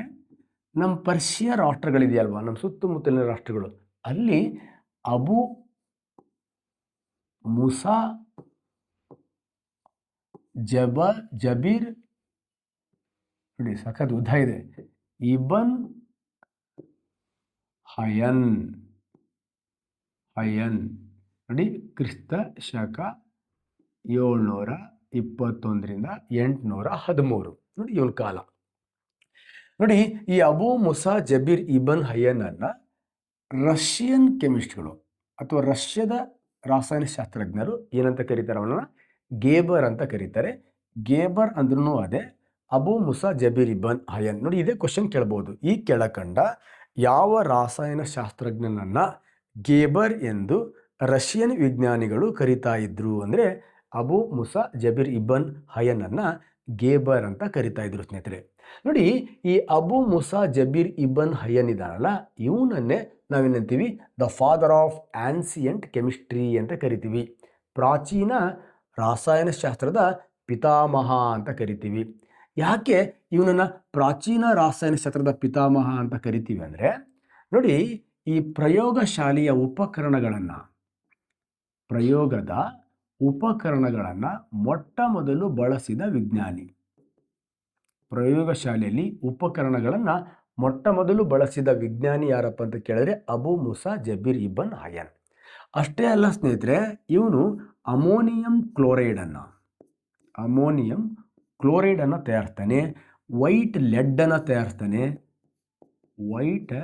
Speaker 1: ನಮ್ಮ ಪರ್ಷಿಯಾ ರಾಷ್ಟ್ರಗಳಿದೆಯಲ್ವಾ, ನಮ್ಮ ಸುತ್ತಮುತ್ತಲಿನ ರಾಷ್ಟ್ರಗಳು, ಅಲ್ಲಿ ಅಬು ಮುಸಾ ಜಬೀರ್, ನೋಡಿ ಸಖತ್ ಉದ್ದ ಇದೆ, ಇಬನ್ ಹಯನ್. ನೋಡಿ, ಕ್ರಿಸ್ತ ಶಕ 721ರಿಂದ 813. ನೋಡಿ ಇವನ ಕಾಲ. ನೋಡಿ, ಈ ಅಬು ಮುಸಾ ಜಬೀರ್ ಇಬನ್ ಹಯನ್ ಅನ್ನ ರಷ್ಯನ್ ಕೆಮಿಸ್ಟ್ಗಳು ಅಥವಾ ರಷ್ಯಾದ ರಾಸಾಯನಶಾಸ್ತ್ರಜ್ಞರು ಏನಂತ ಕರೀತಾರೆ? ಅವನನ್ನ ಗೇಬರ್ ಅಂತ ಕರೀತಾರೆ. ಗೇಬರ್ ಅಂದ್ರೂ ಅದೇ, ಅಬು ಮುಸಾ ಜಬೀರ್ ಇಬನ್ ಹಯನ್. ನೋಡಿ, ಇದೇ ಕ್ವಶನ್ ಕೇಳ್ಬೋದು. ಈ ಕೆಳಕಂಡ ಯಾವ ರಾಸಾಯನಶಾಸ್ತ್ರಜ್ಞನನ್ನ ಗೇಬರ್ ಎಂದು ರಷ್ಯನ್ ವಿಜ್ಞಾನಿಗಳು ಕರೀತಾ ಇದ್ರು ಅಂದರೆ ಅಬು ಮುಸಾ ಜಬೀರ್ ಇಬನ್ ಹಯನ್ ಅನ್ನ ಗೇಬರ್ ಅಂತ ಕರಿತಾ ಇದ್ರು ಸ್ನೇಹಿತರೆ. ನೋಡಿ, ಈ Abu Musa Jabir ibn Hayyan ಇದಾನಲ್ಲ, ಇವನನ್ನೇ ನಾವೇನಂತೀವಿ? The father of ancient chemistry ಅಂತ ಕರಿತೀವಿ. ಪ್ರಾಚೀನ ರಾಸಾಯನಶಾಸ್ತ್ರದ ಪಿತಾಮಹ ಅಂತ ಕರಿತೀವಿ. ಯಾಕೆ ಇವನನ್ನ ಪ್ರಾಚೀನ ರಾಸಾಯನಶಾಸ್ತ್ರದ ಪಿತಾಮಹ ಅಂತ ಕರಿತೀವಿ ಅಂದರೆ, ನೋಡಿ, ಈ ಪ್ರಯೋಗಶಾಲೆಯ ಪ್ರಯೋಗದ ಉಪಕರಣಗಳನ್ನು ಮೊಟ್ಟ ಮೊದಲು ಬಳಸಿದ ವಿಜ್ಞಾನಿ. ಪ್ರಯೋಗಶಾಲೆಯಲ್ಲಿ ಉಪಕರಣಗಳನ್ನು ಮೊಟ್ಟ ಮೊದಲು ಬಳಸಿದ ವಿಜ್ಞಾನಿ ಯಾರಪ್ಪ ಅಂತ ಕೇಳಿದ್ರೆ ಅಬು ಮುಸಾ ಜಬೀರ್ ಇಬನ್ ಹಯನ್. ಅಷ್ಟೇ ಅಲ್ಲ ಸ್ನೇಹಿತರೆ, ಇವನು ಅಮೋನಿಯಂ ಕ್ಲೋರೈಡನ್ನು ತಯಾರಿಸ್ತಾನೆ. ವೈಟ್ ಲೆಡ್ಡನ್ನು ತಯಾರಿಸ್ತಾನೆ, ವೈಟ್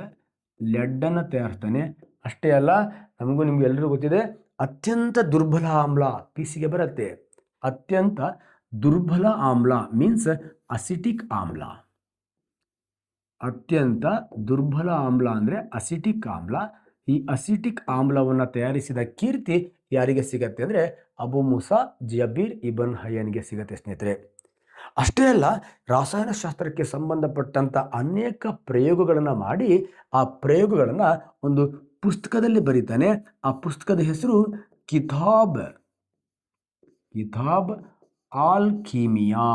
Speaker 1: ಲೆಡ್ಡನ್ನು ತಯಾರಿಸ್ತಾನೆ. ಅಷ್ಟೇ ಅಲ್ಲ, ನಮಗೂ ನಿಮ್ಗೆ ಎಲ್ಲರಿಗೂ ಗೊತ್ತಿದೆ, ಅತ್ಯಂತ ದುರ್ಬಲ ಆಮ್ಲ ಪೀಸಿಗೆ ಬರುತ್ತೆ. ಅತ್ಯಂತ ದುರ್ಬಲ ಆಮ್ಲ ಮೀನ್ಸ್ ಅಸಿಟಿಕ್ ಆಮ್ಲ. ಅತ್ಯಂತ ದುರ್ಬಲ ಆಮ್ಲ ಅಂದರೆ ಅಸಿಟಿಕ್ ಆಮ್ಲ. ಈ ಅಸಿಟಿಕ್ ಆಮ್ಲವನ್ನು ತಯಾರಿಸಿದ ಕೀರ್ತಿ ಯಾರಿಗೆ ಸಿಗತ್ತೆ ಅಂದರೆ ಅಬು ಮುಸಾ ಜಬೀರ್ ಇಬನ್ ಹಯ್ಯನ್ಗೆ ಸಿಗತ್ತೆ ಸ್ನೇಹಿತರೆ. ಅಷ್ಟೇ ಅಲ್ಲ, ರಾಸಾಯನಶಾಸ್ತ್ರಕ್ಕೆ ಸಂಬಂಧಪಟ್ಟಂಥ ಅನೇಕ ಪ್ರಯೋಗಗಳನ್ನು ಮಾಡಿ ಆ ಪ್ರಯೋಗಗಳನ್ನು ಒಂದು ಪುಸ್ತಕದಲ್ಲಿ ಬರೀತಾನೆ. ಆ ಪುಸ್ತಕದ ಹೆಸರು ಕಿತಾಬ್ ಆಲ್ ಕೀಮಿಯಾ.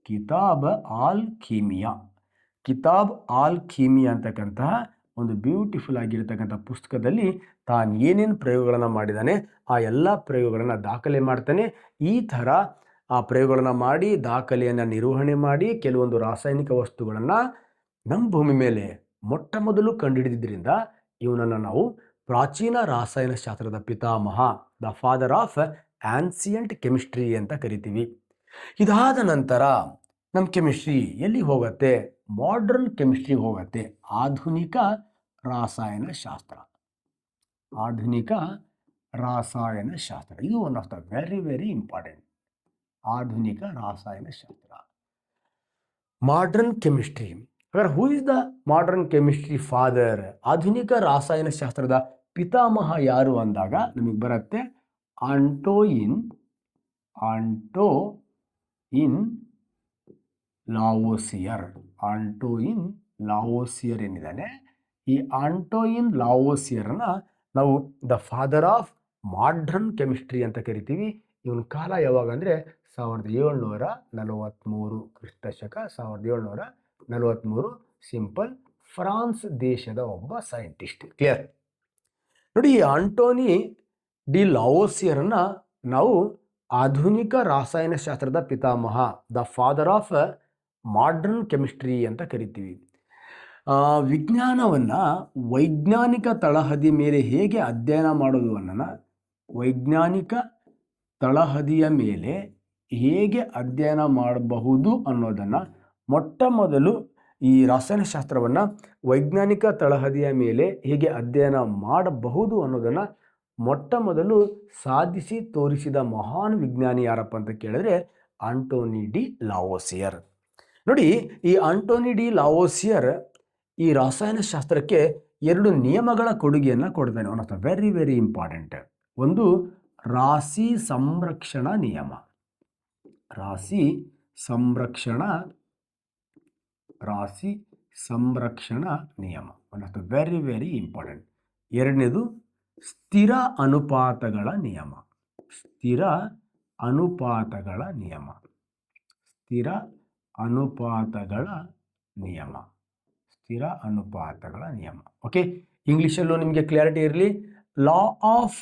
Speaker 1: ಕಿತಾಬ್ ಆಲ್ ಕೀಮಿಯಾ ಅಂತಕ್ಕಂತಹ ಒಂದು ಬ್ಯೂಟಿಫುಲ್ ಆಗಿರ್ತಕ್ಕಂಥ ಪುಸ್ತಕದಲ್ಲಿ ತಾನು ಏನೇನು ಪ್ರಯೋಗಗಳನ್ನು ಮಾಡಿದ್ದಾನೆ ಆ ಎಲ್ಲ ಪ್ರಯೋಗಗಳನ್ನು ದಾಖಲೆ ಮಾಡ್ತಾನೆ. ಈ ಥರ ಆ ಪ್ರಯೋಗಗಳನ್ನು ಮಾಡಿ ದಾಖಲೆಯನ್ನು ನಿರ್ವಹಣೆ ಮಾಡಿ ಕೆಲವೊಂದು ರಾಸಾಯನಿಕ ವಸ್ತುಗಳನ್ನು ನಮ್ಮ ಭೂಮಿ ಮೇಲೆ ಮೊಟ್ಟ ಮೊದಲು ಕಂಡುಹಿಡಿದಿದ್ದರಿಂದ ಇವನನ್ನು ನಾವು ಪ್ರಾಚೀನ ರಾಸಾಯನಶಾಸ್ತ್ರದ ಪಿತಾಮಹ, the father of ancient chemistry ಅಂತ ಕರಿತೀವಿ. ಇದಾದ ನಂತರ ನಮ್ಮ ಕೆಮಿಸ್ಟ್ರಿ ಎಲ್ಲಿ ಹೋಗುತ್ತೆ? ಮಾಡರ್ನ್ ಕೆಮಿಸ್ಟ್ರಿ ಹೋಗುತ್ತೆ. ಆಧುನಿಕ ರಾಸಾಯನಶಾಸ್ತ್ರ. ಇದು one of the very very important. ಆಧುನಿಕ ರಾಸಾಯನಶಾಸ್ತ್ರ, ಮಾಡರ್ನ್ ಕೆಮಿಸ್ಟ್ರಿ. ಹಾಗಾದ್ರೆ ಹೂ is the modern chemistry father? ಆಧುನಿಕ ರಾಸಾಯನಶಾಸ್ತ್ರದ ಪಿತಾಮಹ ಯಾರು ಅಂದಾಗ ನಮಗೆ ಬರುತ್ತೆ ಆಂಟೋಯಿನ್ ಲಾವೋಸಿಯರ್ ಏನಿದ್ದಾನೆ, ಈ ಆಂಟೋಯಿನ್ ಲಾವೋಸಿಯರ್ನ ನಾವು the father of modern chemistry ಅಂತ ಕರಿತೀವಿ. ಇವನ ಕಾಲ ಯಾವಾಗ ಅಂದರೆ 1743 ಕ್ರಿಸ್ತಶಕ. 1743. ಸಿಂಪಲ್. ಫ್ರಾನ್ಸ್ ದೇಶದ ಒಬ್ಬ ಸೈಂಟಿಸ್ಟ್. ಕ್ಲಿಯರ್? ನೋಡಿ, ಈ ಆಂಟೋನಿ ಡಿ ಲಾವೋಸಿಯರನ್ನು ನಾವು ಆಧುನಿಕ ರಾಸಾಯನಶಾಸ್ತ್ರದ ಪಿತಾಮಹ, the father of modern chemistry ಅಂತ ಕರಿತೀವಿ. ವಿಜ್ಞಾನವನ್ನು ವೈಜ್ಞಾನಿಕ ತಳಹದಿ ಮೇಲೆ ಹೇಗೆ ಅಧ್ಯಯನ ಮಾಡೋದು ಅನ್ನೋಣ, ವೈಜ್ಞಾನಿಕ ತಳಹದಿಯ ಮೇಲೆ ಹೇಗೆ ಅಧ್ಯಯನ ಮಾಡಬಹುದು ಅನ್ನೋದನ್ನು ಮೊಟ್ಟ ಮೊದಲು ಈ ರಾಸಾಯನಶಾಸ್ತ್ರವನ್ನು ವೈಜ್ಞಾನಿಕ ತಳಹದಿಯ ಮೇಲೆ ಹೇಗೆ ಅಧ್ಯಯನ ಮಾಡಬಹುದು ಅನ್ನೋದನ್ನು ಮೊಟ್ಟ ಮೊದಲು ಸಾಧಿಸಿ ತೋರಿಸಿದ ಮಹಾನ್ ವಿಜ್ಞಾನಿ ಯಾರಪ್ಪ ಅಂತ ಕೇಳಿದ್ರೆ ಆಂಟೋನಿ ಡಿ ಲಾವೋಸಿಯರ್. ನೋಡಿ, ಈ ಆಂಟೋನಿ ಡಿ ಲಾವೋಸಿಯರ್ ಈ ರಾಸಾಯನಶಾಸ್ತ್ರಕ್ಕೆ 2 ನಿಯಮಗಳ ಕೊಡುಗೆಯನ್ನು ಕೊಡ್ತಾನೆ. One of the very very important. ಒಂದು ರಾಶಿ ಸಂರಕ್ಷಣಾ ನಿಯಮ. ರಾಶಿ ಸಂರಕ್ಷಣಾ ನಿಯಮ, one of the very very important. ಎರಡನೇದು ಸ್ಥಿರ ಅನುಪಾತಗಳ ನಿಯಮ. ಸ್ಥಿರ ಅನುಪಾತಗಳ ನಿಯಮ. ಓಕೆ, ಇಂಗ್ಲಿಷಲ್ಲೂ ನಿಮಗೆ ಕ್ಲಾರಿಟಿ ಇರಲಿ. Law of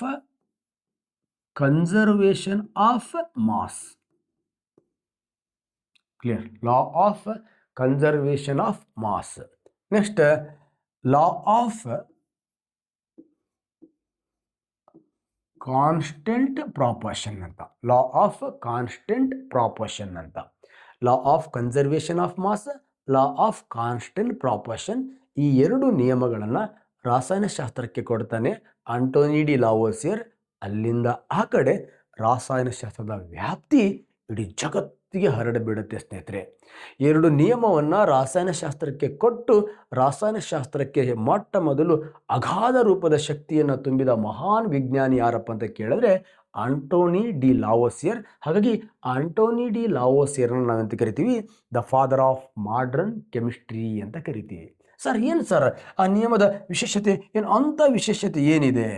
Speaker 1: conservation of mass. Clear? Law of conservation of mass. Next, law of constant proportion ಅಂತ. Law of conservation of mass, law of constant proportion. ಈ 2 ನಿಯಮಗಳನ್ನು ರಾಸಾಯನಶಾಸ್ತ್ರಕ್ಕೆ ಕೊಡ್ತಾನೆ ಆಂಟೋನಿ ಡಿ ಲಾವೋಸಿಯರ್. ಅಲ್ಲಿಂದ ಆ ಕಡೆ ರಾಸಾಯನಶಾಸ್ತ್ರದ ವ್ಯಾಪ್ತಿ ಇಡೀ ಜಗತ್ತಿಗೆ ಹರಡಿಬಿಡುತ್ತೆ ಸ್ನೇಹಿತರೆ. 2 ನಿಯಮವನ್ನು ರಾಸಾಯನಶಾಸ್ತ್ರಕ್ಕೆ ಕೊಟ್ಟು ರಾಸಾಯನಶಾಸ್ತ್ರಕ್ಕೆ ಮೊಟ್ಟ ಮೊದಲು ಅಗಾಧ ರೂಪದ ಶಕ್ತಿಯನ್ನು ತುಂಬಿದ ಮಹಾನ್ ವಿಜ್ಞಾನಿ ಯಾರಪ್ಪ ಅಂತ ಕೇಳಿದ್ರೆ ಆಂಟೋನಿ ಡಿ ಲಾವೋಸಿಯರ್. ಹಾಗಾಗಿ ಆಂಟೋನಿ ಡಿ ಲಾವೋಸಿಯರ್ನ ನಾವಂತ ಕರಿತೀವಿ the father of modern chemistry ಅಂತ ಕರಿತೀವಿ. ಸರ್, ಏನು ಸರ್ ಆ ನಿಯಮದ ವಿಶೇಷತೆ? ಏನು ಅಂಥ ವಿಶೇಷತೆ ಏನಿದೆ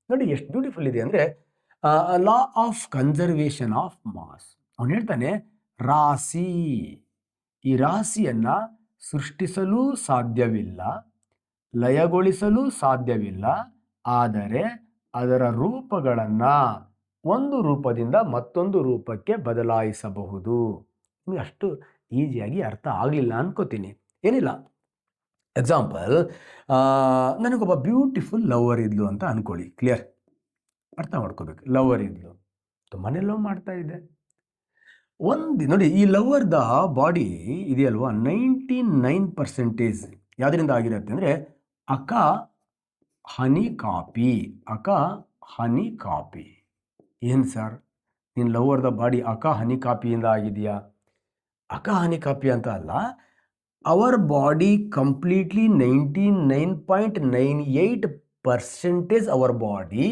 Speaker 1: ನೋಡಿ, ಎಷ್ಟು ಬ್ಯೂಟಿಫುಲ್ ಇದೆ ಅಂದರೆ law of conservation of mass. ಅವನು ಹೇಳ್ತಾನೆ, ರಾಶಿ, ಈ ರಾಶಿಯನ್ನು ಸೃಷ್ಟಿಸಲು ಸಾಧ್ಯವಿಲ್ಲ, ಲಯಗೊಳಿಸಲು ಸಾಧ್ಯವಿಲ್ಲ, ಆದರೆ ಅದರ ರೂಪಗಳನ್ನು ಒಂದು ರೂಪದಿಂದ ಮತ್ತೊಂದು ರೂಪಕ್ಕೆ ಬದಲಾಯಿಸಬಹುದು. ನಿಮಗೆ ಅಷ್ಟು ಈಸಿಯಾಗಿ ಅರ್ಥ ಆಗಲಿಲ್ಲ ಅನ್ಕೋತೀನಿ. ಏನಿಲ್ಲ, ಎಕ್ಸಾಂಪಲ್, ನನಗೊಬ್ಬ ಬ್ಯೂಟಿಫುಲ್ ಲವರ್ ಇದ್ಲು ಅಂತ ಅಂದ್ಕೊಳ್ಳಿ. ಕ್ಲಿಯರ್? ಅರ್ಥ ಮಾಡ್ಕೋಬೇಕು. ಲವರ್ ಇದ್ಲು, ತುಂಬಾ ಲವ್ ಮಾಡ್ತಾ ಇದ್ದೆ. ನೋಡಿ, ಈ ಲವರ್ ದ ಬಾಡಿ ಇದೆಯಲ್ವಾ 99% ಯಾವುದರಿಂದ ಆಗಿರುತ್ತೆ ಅಂದರೆ ಅಕ ಹನಿ ಕಾಪಿ. ಏನು ಸರ್, ನಿನ್ನ ಲವರ್ ದ ಬಾಡಿ ಅಕ ಹನಿ ಕಾಪಿಯಿಂದ ಆಗಿದೆಯಾ? ಅಕ ಹನಿ ಕಾಪಿ ಅಂತ ಅಲ್ಲ, our body completely 99.98% our body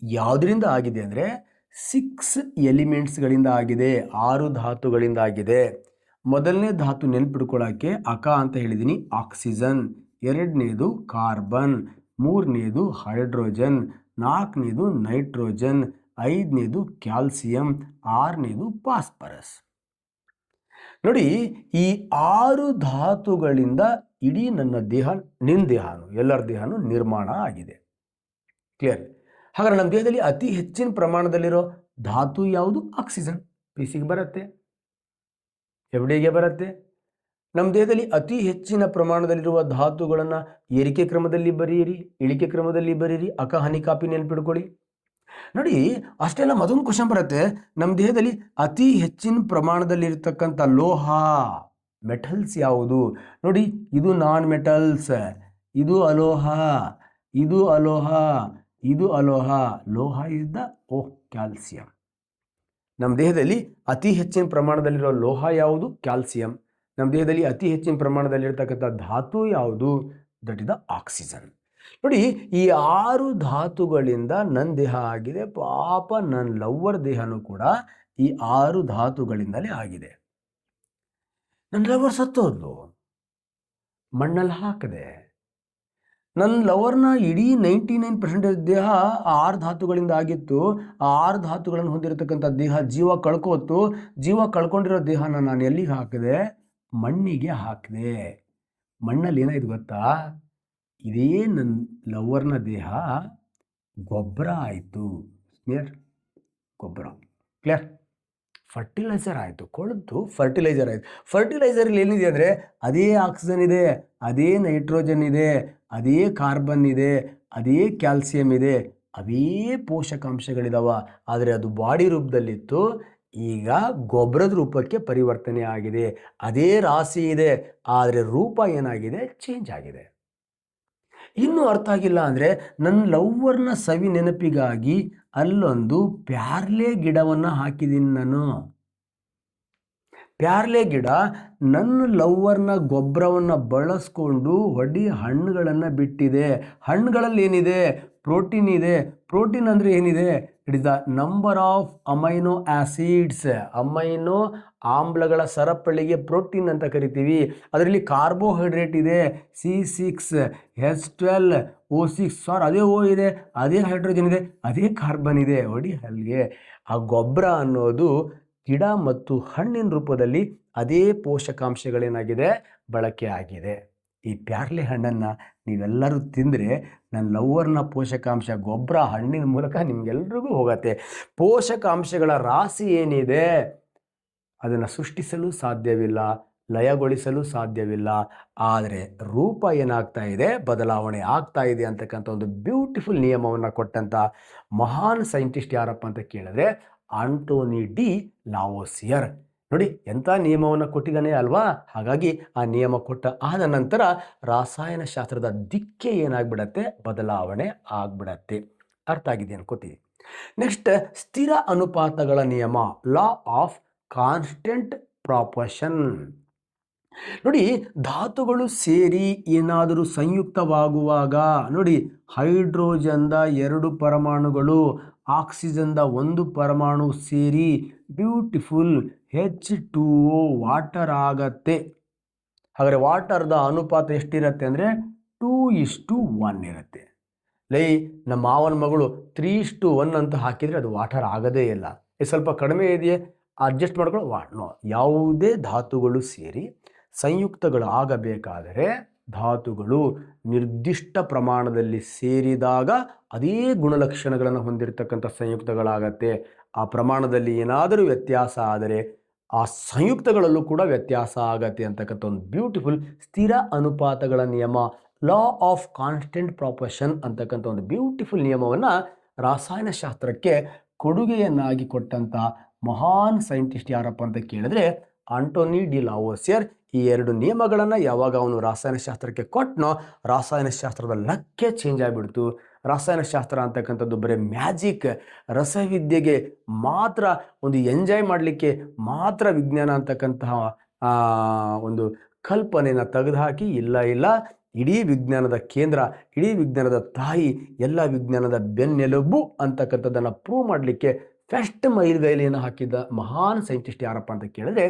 Speaker 1: ಯಾವುದರಿಂದ ಆಗಿದೆ ಅಂದರೆ 6 ಎಲಿಮೆಂಟ್ಸ್ಗಳಿಂದ ಆಗಿದೆ, 6 ಧಾತುಗಳಿಂದ ಆಗಿದೆ. ಮೊದಲನೇ ಧಾತು ನೆನ್ಪಿಡ್ಕೊಳ್ಳೋಕ್ಕೆ ಅಕ ಅಂತ ಹೇಳಿದ್ದೀನಿ, ಆಕ್ಸಿಜನ್. ಎರಡನೇದು ಕಾರ್ಬನ್, ಮೂರನೇದು ಹೈಡ್ರೋಜನ್, ನಾಲ್ಕನೇದು ನೈಟ್ರೋಜನ್, ಐದನೇದು ಕ್ಯಾಲ್ಸಿಯಂ, ಆರನೇದು ಫಾಸ್ಫರಸ್. ನೋಡಿ, ಈ 6 ಧಾತುಗಳಿಂದ ಇಡೀ ನನ್ನ ದೇಹ, ನಿನ್ನ ದೇಹನು, ಎಲ್ಲರ ದೇಹನೂ ನಿರ್ಮಾಣ ಆಗಿದೆ. ಕ್ಲಿಯರ್? ಹಾಗಾದ್ರೆ ನಮ್ಮ ದೇಹದಲ್ಲಿ ಅತಿ ಹೆಚ್ಚಿನ ಪ್ರಮಾಣದಲ್ಲಿರೋ ಧಾತು ಯಾವುದು? ಆಕ್ಸಿಜನ್. ಪಿಸಿಗೆ ಬರುತ್ತೆ, ಎಫ್ಡಿಗೆ ಬರುತ್ತೆ. ನಮ್ಮ ದೇಹದಲ್ಲಿ ಅತಿ ಹೆಚ್ಚಿನ ಪ್ರಮಾಣದಲ್ಲಿರುವ ಧಾತುಗಳನ್ನು ಏರಿಕೆ ಕ್ರಮದಲ್ಲಿ ಬರೆಯಿರಿ, ಇಳಿಕೆ ಕ್ರಮದಲ್ಲಿ ಬರೀರಿ. ಅಕ ಹನಿ ಕಾಪಿ ನೆನ್ಪಿಡ್ಕೊಳ್ಳಿ. ನೋಡಿ, ಅಷ್ಟೆಲ್ಲ ಮತ್ತೊಂದು ಕ್ವಶನ್ ಬರುತ್ತೆ, ನಮ್ಮ ದೇಹದಲ್ಲಿ ಅತಿ ಹೆಚ್ಚಿನ ಪ್ರಮಾಣದಲ್ಲಿರ್ತಕ್ಕಂಥ ಲೋಹ, ಮೆಟಲ್ಸ್ ಯಾವುದು? ನೋಡಿ, ಇದು ನಾನ್ ಮೆಟಲ್ಸ್, ಇದು ಅಲೋಹ, ಇದು ಅಲೋಹ, ಇದು ಅಲೋಹ. ಲೋಹ ಇಸ್ ದ ಕ್ಯಾಲ್ಸಿಯಂ. ನಮ್ಮ ದೇಹದಲ್ಲಿ ಅತಿ ಹೆಚ್ಚಿನ ಪ್ರಮಾಣದಲ್ಲಿರೋ ಲೋಹ ಯಾವುದು? ಕ್ಯಾಲ್ಸಿಯಂ. ನಮ್ಮ ದೇಹದಲ್ಲಿ ಅತಿ ಹೆಚ್ಚಿನ ಪ್ರಮಾಣದಲ್ಲಿರ್ತಕ್ಕಂಥ ಧಾತು ಯಾವುದು? That is the oxygen. ನೋಡಿ, ಈ 6 ಧಾತುಗಳಿಂದ ನನ್ನ ದೇಹ ಆಗಿದೆ. ಪಾಪ ನನ್ನ ಲವ್ವರ್ ದೇಹನೂ ಕೂಡ ಈ 6 ಧಾತುಗಳಿಂದಲೇ ಆಗಿದೆ. ನನ್ನ ಲವರ್ ಸತ್ತೋದ್ಲು, ಮಣ್ಣಲ್ಲಿ ಹಾಕಿದೆ. ನನ್ನ ಲವರ್ನ ಇಡೀ 99% ದೇಹ 6 ಧಾತುಗಳಿಂದ ಆಗಿತ್ತು. ಆ 6 ಧಾತುಗಳನ್ನು ಹೊಂದಿರತಕ್ಕಂಥ ದೇಹ ಜೀವ ಕಳ್ಕೋತು. ಜೀವ ಕಳ್ಕೊಂಡಿರೋ ದೇಹನ ನಾನು ಎಲ್ಲಿಗೆ ಹಾಕಿದೆ? ಮಣ್ಣಿಗೆ ಹಾಕಿದೆ. ಮಣ್ಣಲ್ಲಿ ಏನಾಯ್ತು ಗೊತ್ತಾ? ಇದೇ ನನ್ನ ಲವರ್ನ ದೇಹ ಗೊಬ್ಬರ ಆಯಿತು. ಗೊಬ್ಬರ. ಕ್ಲಿಯರ್? ಫರ್ಟಿಲೈಸರ್ ಆಯಿತು, ಕೊಳೆತು ಫರ್ಟಿಲೈಸರ್ ಆಯಿತು. ಫರ್ಟಿಲೈಸರಲ್ಲಿ ಏನಿದೆ ಅಂದರೆ ಅದೇ ಆಕ್ಸಿಜನ್ ಇದೆ, ಅದೇ ನೈಟ್ರೋಜನ್ ಇದೆ, ಅದೇ ಕಾರ್ಬನ್ ಇದೆ, ಅದೇ ಕ್ಯಾಲ್ಸಿಯಂ ಇದೆ, ಅವೇ ಪೋಷಕಾಂಶಗಳಿದಾವ. ಆದರೆ ಅದು ಬಾಡಿ ರೂಪದಲ್ಲಿತ್ತು, ಈಗ ಗೊಬ್ಬರದ ರೂಪಕ್ಕೆ ಪರಿವರ್ತನೆ ಆಗಿದೆ. ಅದೇ ರಾಶಿ ಇದೆ, ಆದರೆ ರೂಪ ಏನಾಗಿದೆ? ಚೇಂಜ್ ಆಗಿದೆ. ಇನ್ನೂ ಅರ್ಥ ಆಗಿಲ್ಲ ಅಂದರೆ, ನನ್ನ ಲವ್ವರ್ನ ಸವಿ ನೆನಪಿಗಾಗಿ ಅಲ್ಲೊಂದು ಪ್ಯಾರ್ಲೆ ಗಿಡವನ್ನು ಹಾಕಿದ್ದೀನಿ ನಾನು. ಪ್ಯಾರ್ಲೆ ಗಿಡ ನನ್ನ ಲವ್ವರ್ನ ಗೊಬ್ಬರವನ್ನು ಬಳಸ್ಕೊಂಡು ಹಣ್ಣುಗಳನ್ನು ಬಿಟ್ಟಿದೆ. ಹಣ್ಣುಗಳಲ್ಲಿ ಏನಿದೆ? ಪ್ರೋಟೀನ್ ಇದೆ. ಪ್ರೋಟೀನ್ ಅಂದರೆ ಏನಿದೆ? It is the number of amino acids. Amino ಆಮ್ಲಗಳ ಸರಪಳಿಗೆ ಪ್ರೋಟೀನ್ ಅಂತ ಕರಿತೀವಿ. ಅದರಲ್ಲಿ ಕಾರ್ಬೋಹೈಡ್ರೇಟ್ ಇದೆ, C6H12O6. ಅದೇ O ಇದೆ, ಅದೇ ಹೈಡ್ರೋಜನ್ ಇದೆ, ಅದೇ ಕಾರ್ಬನ್ ಇದೆ. ಅಲ್ಲಿಗೆ ಆ ಗೊಬ್ಬರ ಅನ್ನೋದು ಗಿಡ ಮತ್ತು ಹಣ್ಣಿನ ರೂಪದಲ್ಲಿ ಅದೇ ಪೋಷಕಾಂಶಗಳೇನಾಗಿದೆ? ಬಳಕೆ ಆಗಿದೆ. ಈ ಪ್ಯಾರ್ಲೆ ಹಣ್ಣನ್ನು ನೀವೆಲ್ಲರೂ ತಿಂದರೆ ನನ್ನ ಲವ್ವರ್ನ ಪೋಷಕಾಂಶ ಗೊಬ್ಬರ ಹಣ್ಣಿನ ಮೂಲಕ ನಿಮಗೆಲ್ರಿಗೂ ಹೋಗತ್ತೆ. ಪೋಷಕಾಂಶಗಳ ರಾಶಿ ಏನಿದೆ ಅದನ್ನು ಸೃಷ್ಟಿಸಲು ಸಾಧ್ಯವಿಲ್ಲ, ಲಯಗೊಳಿಸಲು ಸಾಧ್ಯವಿಲ್ಲ. ಆದರೆ ರೂಪ ಏನಾಗ್ತಾ ಇದೆ? ಬದಲಾವಣೆ ಆಗ್ತಾ ಇದೆ ಅಂತಕ್ಕಂಥ ಒಂದು ಬ್ಯೂಟಿಫುಲ್ ನಿಯಮವನ್ನು ಕೊಟ್ಟಂಥ ಮಹಾನ್ ಸೈಂಟಿಸ್ಟ್ ಯಾರಪ್ಪ ಅಂತ ಕೇಳಿದ್ರೆ ಆಂಟೋನಿ ಡಿ ಲಾವೋಸಿಯರ್. ನೋಡಿ, ಎಂಥ ನಿಯಮವನ್ನು ಕೊಟ್ಟಿದ್ದಾನೆ ಅಲ್ವಾ? ಹಾಗಾಗಿ ಆ ನಿಯಮ ಕೊಟ್ಟ ಆದ ನಂತರ ರಾಸಾಯನಶಾಸ್ತ್ರದ ದಿಕ್ಕೇ ಏನಾಗ್ಬಿಡತ್ತೆ? ಬದಲಾವಣೆ ಆಗ್ಬಿಡತ್ತೆ. ಅರ್ಥ ಆಗಿದೆ ಅನ್ಕೋತೀವಿ. ನೆಕ್ಸ್ಟ್, ಸ್ಥಿರ ಅನುಪಾತಗಳ ನಿಯಮ, ಲಾ ಆಫ್ ಕಾನ್ಸ್ಟೆಂಟ್ ಪ್ರಾಪೋರ್ಷನ್. ನೋಡಿ, ಧಾತುಗಳು ಸೇರಿ ಏನಾದರೂ ಸಂಯುಕ್ತವಾಗುವಾಗ, ನೋಡಿ, ಹೈಡ್ರೋಜನ್ದ 2 ಪರಮಾಣುಗಳು ಆಕ್ಸಿಜನ್ದ 1 ಪರಮಾಣು ಸೇರಿ ಬ್ಯೂಟಿಫುಲ್ H2O ವಾಟರ್ ಆಗತ್ತೆ. ಹಾಗಾದರೆ ವಾಟರ್ದ ಅನುಪಾತ ಎಷ್ಟಿರುತ್ತೆ ಅಂದರೆ 2:1 ಇರುತ್ತೆ. ನಮ್ಮ ಮಾವನ ಮಗಳು 3:1 ಅಂತ ಹಾಕಿದರೆ ಅದು ವಾಟರ್ ಆಗೋದೇ ಇಲ್ಲ. ಸ್ವಲ್ಪ ಕಡಿಮೆ ಇದೆಯೇ, ಅಡ್ಜಸ್ಟ್ ಮಾಡ್ಕೊಳ್ಳೋ. ಯಾವುದೇ ಧಾತುಗಳು ಸೇರಿ ಸಂಯುಕ್ತಗಳು ಆಗಬೇಕಾದರೆ ಧಾತುಗಳು ನಿರ್ದಿಷ್ಟ ಪ್ರಮಾಣದಲ್ಲಿ ಸೇರಿದಾಗ ಅದೇ ಗುಣಲಕ್ಷಣಗಳನ್ನು ಹೊಂದಿರತಕ್ಕಂಥ ಸಂಯುಕ್ತಗಳಾಗತ್ತೆ. ಆ ಪ್ರಮಾಣದಲ್ಲಿ ಏನಾದರೂ ವ್ಯತ್ಯಾಸ ಆದರೆ ಆ ಸಂಯುಕ್ತಗಳಲ್ಲೂ ಕೂಡ ವ್ಯತ್ಯಾಸ ಆಗತ್ತೆ ಅಂತಕ್ಕಂಥ ಒಂದು ಬ್ಯೂಟಿಫುಲ್ ಸ್ಥಿರ ಅನುಪಾತಗಳ ನಿಯಮ, ಲಾ ಆಫ್ ಕಾನ್ಸ್ಟೆಂಟ್ ಪ್ರಾಪೋರ್ಷನ್ ಅಂತಕ್ಕಂಥ ಒಂದು ಬ್ಯೂಟಿಫುಲ್ ನಿಯಮವನ್ನು ರಾಸಾಯನಶಾಸ್ತ್ರಕ್ಕೆ ಕೊಡುಗೆಯನ್ನಾಗಿ ಕೊಟ್ಟಂಥ ಮಹಾನ್ ಸೈಂಟಿಸ್ಟ್ ಯಾರಪ್ಪ ಅಂತ ಕೇಳಿದ್ರೆ ಆಂಟೋನಿ ಡಿ ಲಾವೋಸಿಯರ್. ಈ 2 ನಿಯಮಗಳನ್ನು ಯಾವಾಗ ಅವನು ರಾಸಾಯನಶಾಸ್ತ್ರಕ್ಕೆ ಕೊಟ್ಟನೋ ರಾಸಾಯನಶಾಸ್ತ್ರದ ಲಕ್ಕೆ ಚೇಂಜ್ ಆಗಿಬಿಡ್ತು. ರಾಸಾಯನಶಾಸ್ತ್ರ ಅಂತಕ್ಕಂಥದ್ದು ಬರೀ ಮ್ಯಾಜಿಕ್, ರಸವಿದ್ಯೆಗೆ ಮಾತ್ರ, ಒಂದು ಎಂಜಾಯ್ ಮಾಡಲಿಕ್ಕೆ ಮಾತ್ರ ವಿಜ್ಞಾನ ಅಂತಕ್ಕಂತಹ ಒಂದು ಕಲ್ಪನೆಯನ್ನು ತೆಗೆದುಹಾಕಿ ಇಲ್ಲ, ಇಡೀ ವಿಜ್ಞಾನದ ಕೇಂದ್ರ, ಇಡೀ ವಿಜ್ಞಾನದ ತಾಯಿ, ಎಲ್ಲ ವಿಜ್ಞಾನದ ಬೆನ್ನೆಲುಬು ಅಂತಕ್ಕಂಥದ್ದನ್ನು ಪ್ರೂವ್ ಮಾಡಲಿಕ್ಕೆ ಫಸ್ಟ್ ಮೈಲ್ಗೈಲಿಯನ್ನು ಹಾಕಿದ್ದ ಮಹಾನ್ ಸೈಂಟಿಸ್ಟ್ ಯಾರಪ್ಪ ಅಂತ ಕೇಳಿದ್ರೆ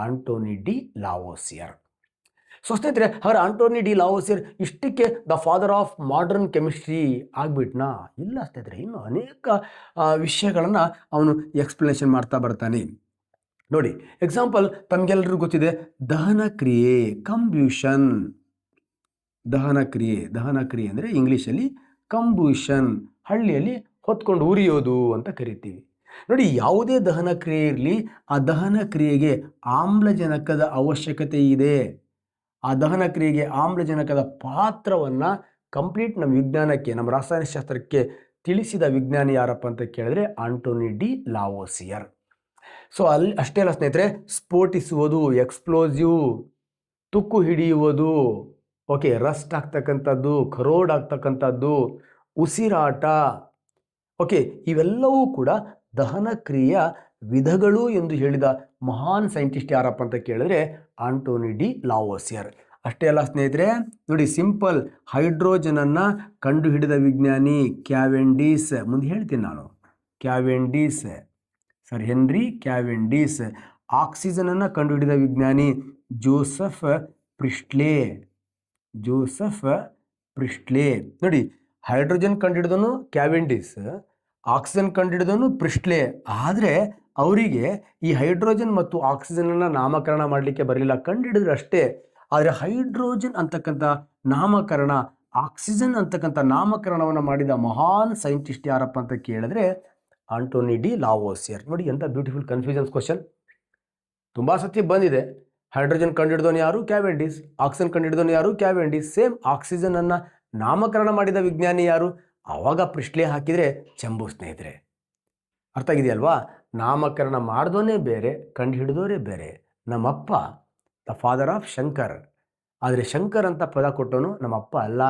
Speaker 1: ಆಂಟೋನಿ ಡಿ ಲಾವೋಸಿಯರ್. ಸೊ ಸ್ನೇಹಿತರೆ, ಹಾಗಾದ್ರೆ ಆಂಟೋನಿ ಡಿ ಲಾವೋಸಿಯರ್ ಇಷ್ಟಕ್ಕೆ the father of modern chemistry ಆಗ್ಬಿಟ್ನಾ? ಇಲ್ಲ ಸ್ನೇಹಿತರೆ, ಇನ್ನು ಅನೇಕ ವಿಷಯಗಳನ್ನು ಅವನು ಎಕ್ಸ್ಪ್ಲನೇಷನ್ ಮಾಡ್ತಾ ಬರ್ತಾನೆ. ನೋಡಿ, ಎಕ್ಸಾಂಪಲ್ ತಮಗೆಲ್ಲರಿಗೂ ಗೊತ್ತಿದೆ, ದಹನ ಕ್ರಿಯೆ, ಕಂಬ್ಯೂಷನ್. ದಹನ ಕ್ರಿಯೆ ಅಂದರೆ ಇಂಗ್ಲೀಷಲ್ಲಿ ಕಂಬ್ಯೂಷನ್, ಹಳ್ಳಿಯಲ್ಲಿ ಹೊತ್ಕೊಂಡು ಉರಿಯೋದು ಅಂತ ಕರಿತೀವಿ. ನೋಡಿ, ಯಾವುದೇ ದಹನ ಕ್ರಿಯೆ ಇರಲಿ, ಆ ದಹನ ಕ್ರಿಯೆಗೆ ಆಮ್ಲಜನಕದ ಅವಶ್ಯಕತೆ ಇದೆ. ಆ ದಹನ ಕ್ರಿಯೆಗೆ ಆಮ್ಲಜನಕದ ಪಾತ್ರವನ್ನು ಕಂಪ್ಲೀಟ್ ನಮ್ಮ ವಿಜ್ಞಾನಕ್ಕೆ, ನಮ್ಮ ರಾಸಾಯನಶಾಸ್ತ್ರಕ್ಕೆ ತಿಳಿಸಿದ ವಿಜ್ಞಾನಿ ಯಾರಪ್ಪ ಅಂತ ಕೇಳಿದ್ರೆ ಆಂಟೋನಿ ಡಿ ಲಾವೋಸಿಯರ್. ಸೊ ಅಲ್ಲಿ ಅಷ್ಟೇ ಅಲ್ಲ ಸ್ನೇಹಿತರೆ, ಸ್ಫೋಟಿಸುವುದು, ಎಕ್ಸ್ಪ್ಲೋಸಿವ್, ತುಕ್ಕು ಹಿಡಿಯುವುದು, ಓಕೆ, ರಸ್ಟ್ ಆಗ್ತಕ್ಕಂಥದ್ದು, ಕರೋಡ್ ಆಗ್ತಕ್ಕಂಥದ್ದು, ಉಸಿರಾಟ, ಓಕೆ, ಇವೆಲ್ಲವೂ ಕೂಡ ದಹನ ಕ್ರಿಯೆಯ ವಿಧಗಳು ಎಂದು ಹೇಳಿದ ಮಹಾನ್ ಸೈಂಟಿಸ್ಟ್ ಯಾರಪ್ಪ ಅಂತ ಕೇಳಿದ್ರೆ ಆಂಟೋನಿ ಡಿ ಲಾವೋಸಿಯರ್. ಅಷ್ಟೇ ಅಲ್ಲ ಸ್ನೇಹಿತರೆ, ನೋಡಿ, ಸಿಂಪಲ್, ಹೈಡ್ರೋಜನನ್ನು ಕಂಡುಹಿಡಿದ ವಿಜ್ಞಾನಿ ಕ್ಯಾವೆಂಡಿಸ್. ಮುಂದೆ ಹೇಳ್ತೀನಿ ನಾನು, ಕ್ಯಾವೆಂಡಿಸ್, ಸರ್ ಹೆನ್ರಿ ಕ್ಯಾವೆಂಡಿಸ್. ಆಕ್ಸಿಜನನ್ನು ಕಂಡುಹಿಡಿದ ವಿಜ್ಞಾನಿ ಜೋಸೆಫ್ ಪ್ರಿಸ್ಟ್ಲೆ. ನೋಡಿ, ಹೈಡ್ರೋಜನ್ ಕಂಡುಹಿಡಿದನು ಕ್ಯಾವೆಂಡಿಸ್, ಆಕ್ಸಿಜನ್ ಕಂಡುಹಿಡಿದನು ಪ್ರಿಸ್ಟ್ಲೆ. ಆದರೆ ಅವರಿಗೆ ಈ ಹೈಡ್ರೋಜನ್ ಮತ್ತು ಆಕ್ಸಿಜನನ್ನು ನಾಮಕರಣ ಮಾಡಲಿಕ್ಕೆ ಬರಲಿಲ್ಲ, ಕಂಡುಹಿಡಿದ್ರು ಅಷ್ಟೇ. ಆದರೆ ಹೈಡ್ರೋಜನ್ ಅಂತಕ್ಕಂಥ ನಾಮಕರಣ, ಆಕ್ಸಿಜನ್ ಅಂತಕ್ಕಂಥ ನಾಮಕರಣವನ್ನು ಮಾಡಿದ ಮಹಾನ್ ಸೈಂಟಿಸ್ಟ್ ಯಾರಪ್ಪ ಅಂತ ಕೇಳಿದ್ರೆ ಆಂಟೋನಿ ಡಿ ಲಾವೋಸಿಯರ್. ನೋಡಿ, ಎಂಥ ಬ್ಯೂಟಿಫುಲ್ ಕನ್ಫ್ಯೂಷನ್ಸ್ ಕ್ವಶನ್. ತುಂಬ ಸತಿ ಬಂದಿದೆ. ಹೈಡ್ರೋಜನ್ ಕಂಡುಹಿಡಿದವನು ಯಾರು? ಕ್ಯಾವೆಂಡಿಸ್. ಆಕ್ಸಿಜನ್ ಕಂಡುಹಿಡಿದವನು ಯಾರು? ಕ್ಯಾವೆಂಡಿಸ್. ಸೇಮ್ ಆಕ್ಸಿಜನನ್ನು ನಾಮಕರಣ ಮಾಡಿದ ವಿಜ್ಞಾನಿ ಯಾರು? ಆವಾಗ ಪ್ರಿಸ್ಟ್ಲೆ ಹಾಕಿದರೆ ಚೆಂಬು ಸ್ನೇಹಿತರೆ. ಅರ್ಥ ಆಗಿದೆಯಲ್ವಾ? ನಾಮಕರಣ ಮಾಡಿದವನೇ ಬೇರೆ, ಕಂಡುಹಿಡಿದವರೇ ಬೇರೆ. ನಮ್ಮಪ್ಪ ದ ಫಾದರ್ ಆಫ್ ಶಂಕರ್, ಆದರೆ ಶಂಕರ್ ಅಂತ ಪದ ಕೊಟ್ಟವನು ನಮ್ಮಪ್ಪ ಅಲ್ಲ.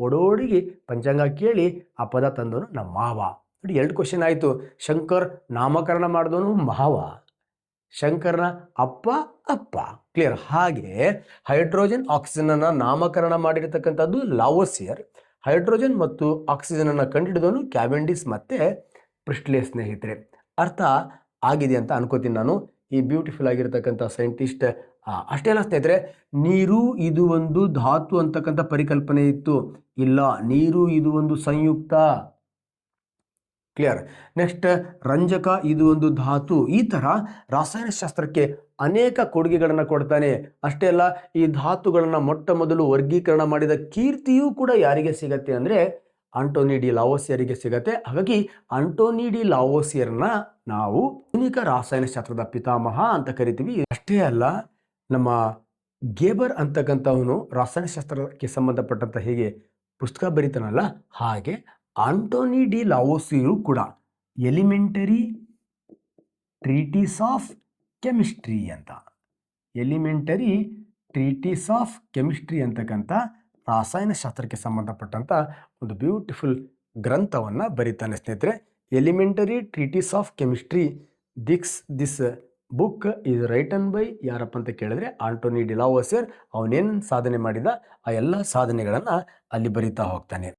Speaker 1: ಓಡೋಡಿಗೆ ಪಂಚಾಂಗ ಕೇಳಿ ಆ ಪದ ತಂದವನು ನಮ್ಮ ಮಾವ. ನೋಡಿ, 2 ಕ್ವಶನ್ ಆಯಿತು. ಶಂಕರ್ ನಾಮಕರಣ ಮಾಡಿದವನು ಮಾವ, ಶಂಕರ್ನ ಅಪ್ಪ. ಕ್ಲಿಯರ್? ಹಾಗೆ ಹೈಡ್ರೋಜನ್ ಆಕ್ಸಿಜನನ್ನು ನಾಮಕರಣ ಮಾಡಿರತಕ್ಕಂಥದ್ದು ಲಾವೋಸಿಯರ್, ಹೈಡ್ರೋಜನ್ ಮತ್ತು ಆಕ್ಸಿಜನನ್ನು ಕಂಡುಹಿಡಿದವನು ಕ್ಯಾವೆಂಡಿಸ್ ಮತ್ತು ಪ್ರಿಸ್ಟ್ಲೆ ಸ್ನೇಹಿತರೆ. ಅರ್ಥ ಆಗಿದೆ ಅಂತ ಅನ್ಕೋತೀನಿ ನಾನು, ಈ ಬ್ಯೂಟಿಫುಲ್ ಆಗಿರತಕ್ಕಂಥ ಸೈಂಟಿಸ್ಟ್. ಅಷ್ಟೇ ಅಲ್ಲ ಸ್ನೇಹಿತರೆ, ನೀರು ಇದು ಒಂದು ಧಾತು ಅಂತಕ್ಕಂಥ ಪರಿಕಲ್ಪನೆ ಇತ್ತು. ಇಲ್ಲ, ನೀರು ಇದು ಒಂದು ಸಂಯುಕ್ತ. ಕ್ಲಿಯರ್? ನೆಕ್ಸ್ಟ್, ರಂಜಕ ಇದು ಒಂದು ಧಾತು. ಈ ಥರ ರಾಸಾಯನಶಾಸ್ತ್ರಕ್ಕೆ ಅನೇಕ ಕೊಡುಗೆಗಳನ್ನು ಕೊಡ್ತಾನೆ. ಅಷ್ಟೇ ಅಲ್ಲ, ಈ ಧಾತುಗಳನ್ನು ಮೊಟ್ಟ ಮೊದಲು ವರ್ಗೀಕರಣ ಮಾಡಿದ ಕೀರ್ತಿಯೂ ಕೂಡ ಯಾರಿಗೆ ಸಿಗತ್ತೆ ಅಂದರೆ ಆಂಟೋನಿ ಡಿ ಲಾವೋಸಿಯರಿಗೆ ಸಿಗತ್ತೆ. ಹಾಗಾಗಿ ಆಂಟೋನಿ ಡಿ ಲಾವೋಸಿಯರ್ನ ನಾವು ಆಧುನಿಕ ರಾಸಾಯನಶಾಸ್ತ್ರದ ಪಿತಾಮಹ ಅಂತ ಕರಿತೀವಿ. ಅಷ್ಟೇ ಅಲ್ಲ, ನಮ್ಮ ಗೇಬರ್ ಅಂತಕ್ಕಂಥವನು ರಾಸಾಯನಶಾಸ್ತ್ರಕ್ಕೆ ಸಂಬಂಧಪಟ್ಟಂಥ ಹೇಗೆ ಪುಸ್ತಕ ಬರೀತಾನಲ್ಲ, ಹಾಗೆ ಆಂಟೋನಿ ಡಿ ಲಾವೋಸಿಯರು ಕೂಡ ಎಲಿಮೆಂಟರಿ ಟ್ರೀಟೀಸ್ ಆಫ್ ಕೆಮಿಸ್ಟ್ರಿ ಅಂತಕ್ಕಂಥ ರಾಸಾಯನಶಾಸ್ತ್ರಕ್ಕೆ ಸಂಬಂಧಪಟ್ಟಂಥ ಒಂದು ಬ್ಯೂಟಿಫುಲ್ ಗ್ರಂಥವನ್ನು ಬರೀತಾನೆ ಸ್ನೇಹಿತರೆ. Elementary treaties of chemistry. This book is written by ಯಾರಪ್ಪ ಅಂತ ಕೇಳಿದ್ರೆ ಆಂಟೋನಿ ಡಿ ಲಾವೋಸಿಯರ್. ಅವನೇನು ಸಾಧನೆ ಮಾಡಿದ ಆ ಎಲ್ಲ ಸಾಧನೆಗಳನ್ನು ಅಲ್ಲಿ ಬರೀತಾ ಹೋಗ್ತಾನೆ.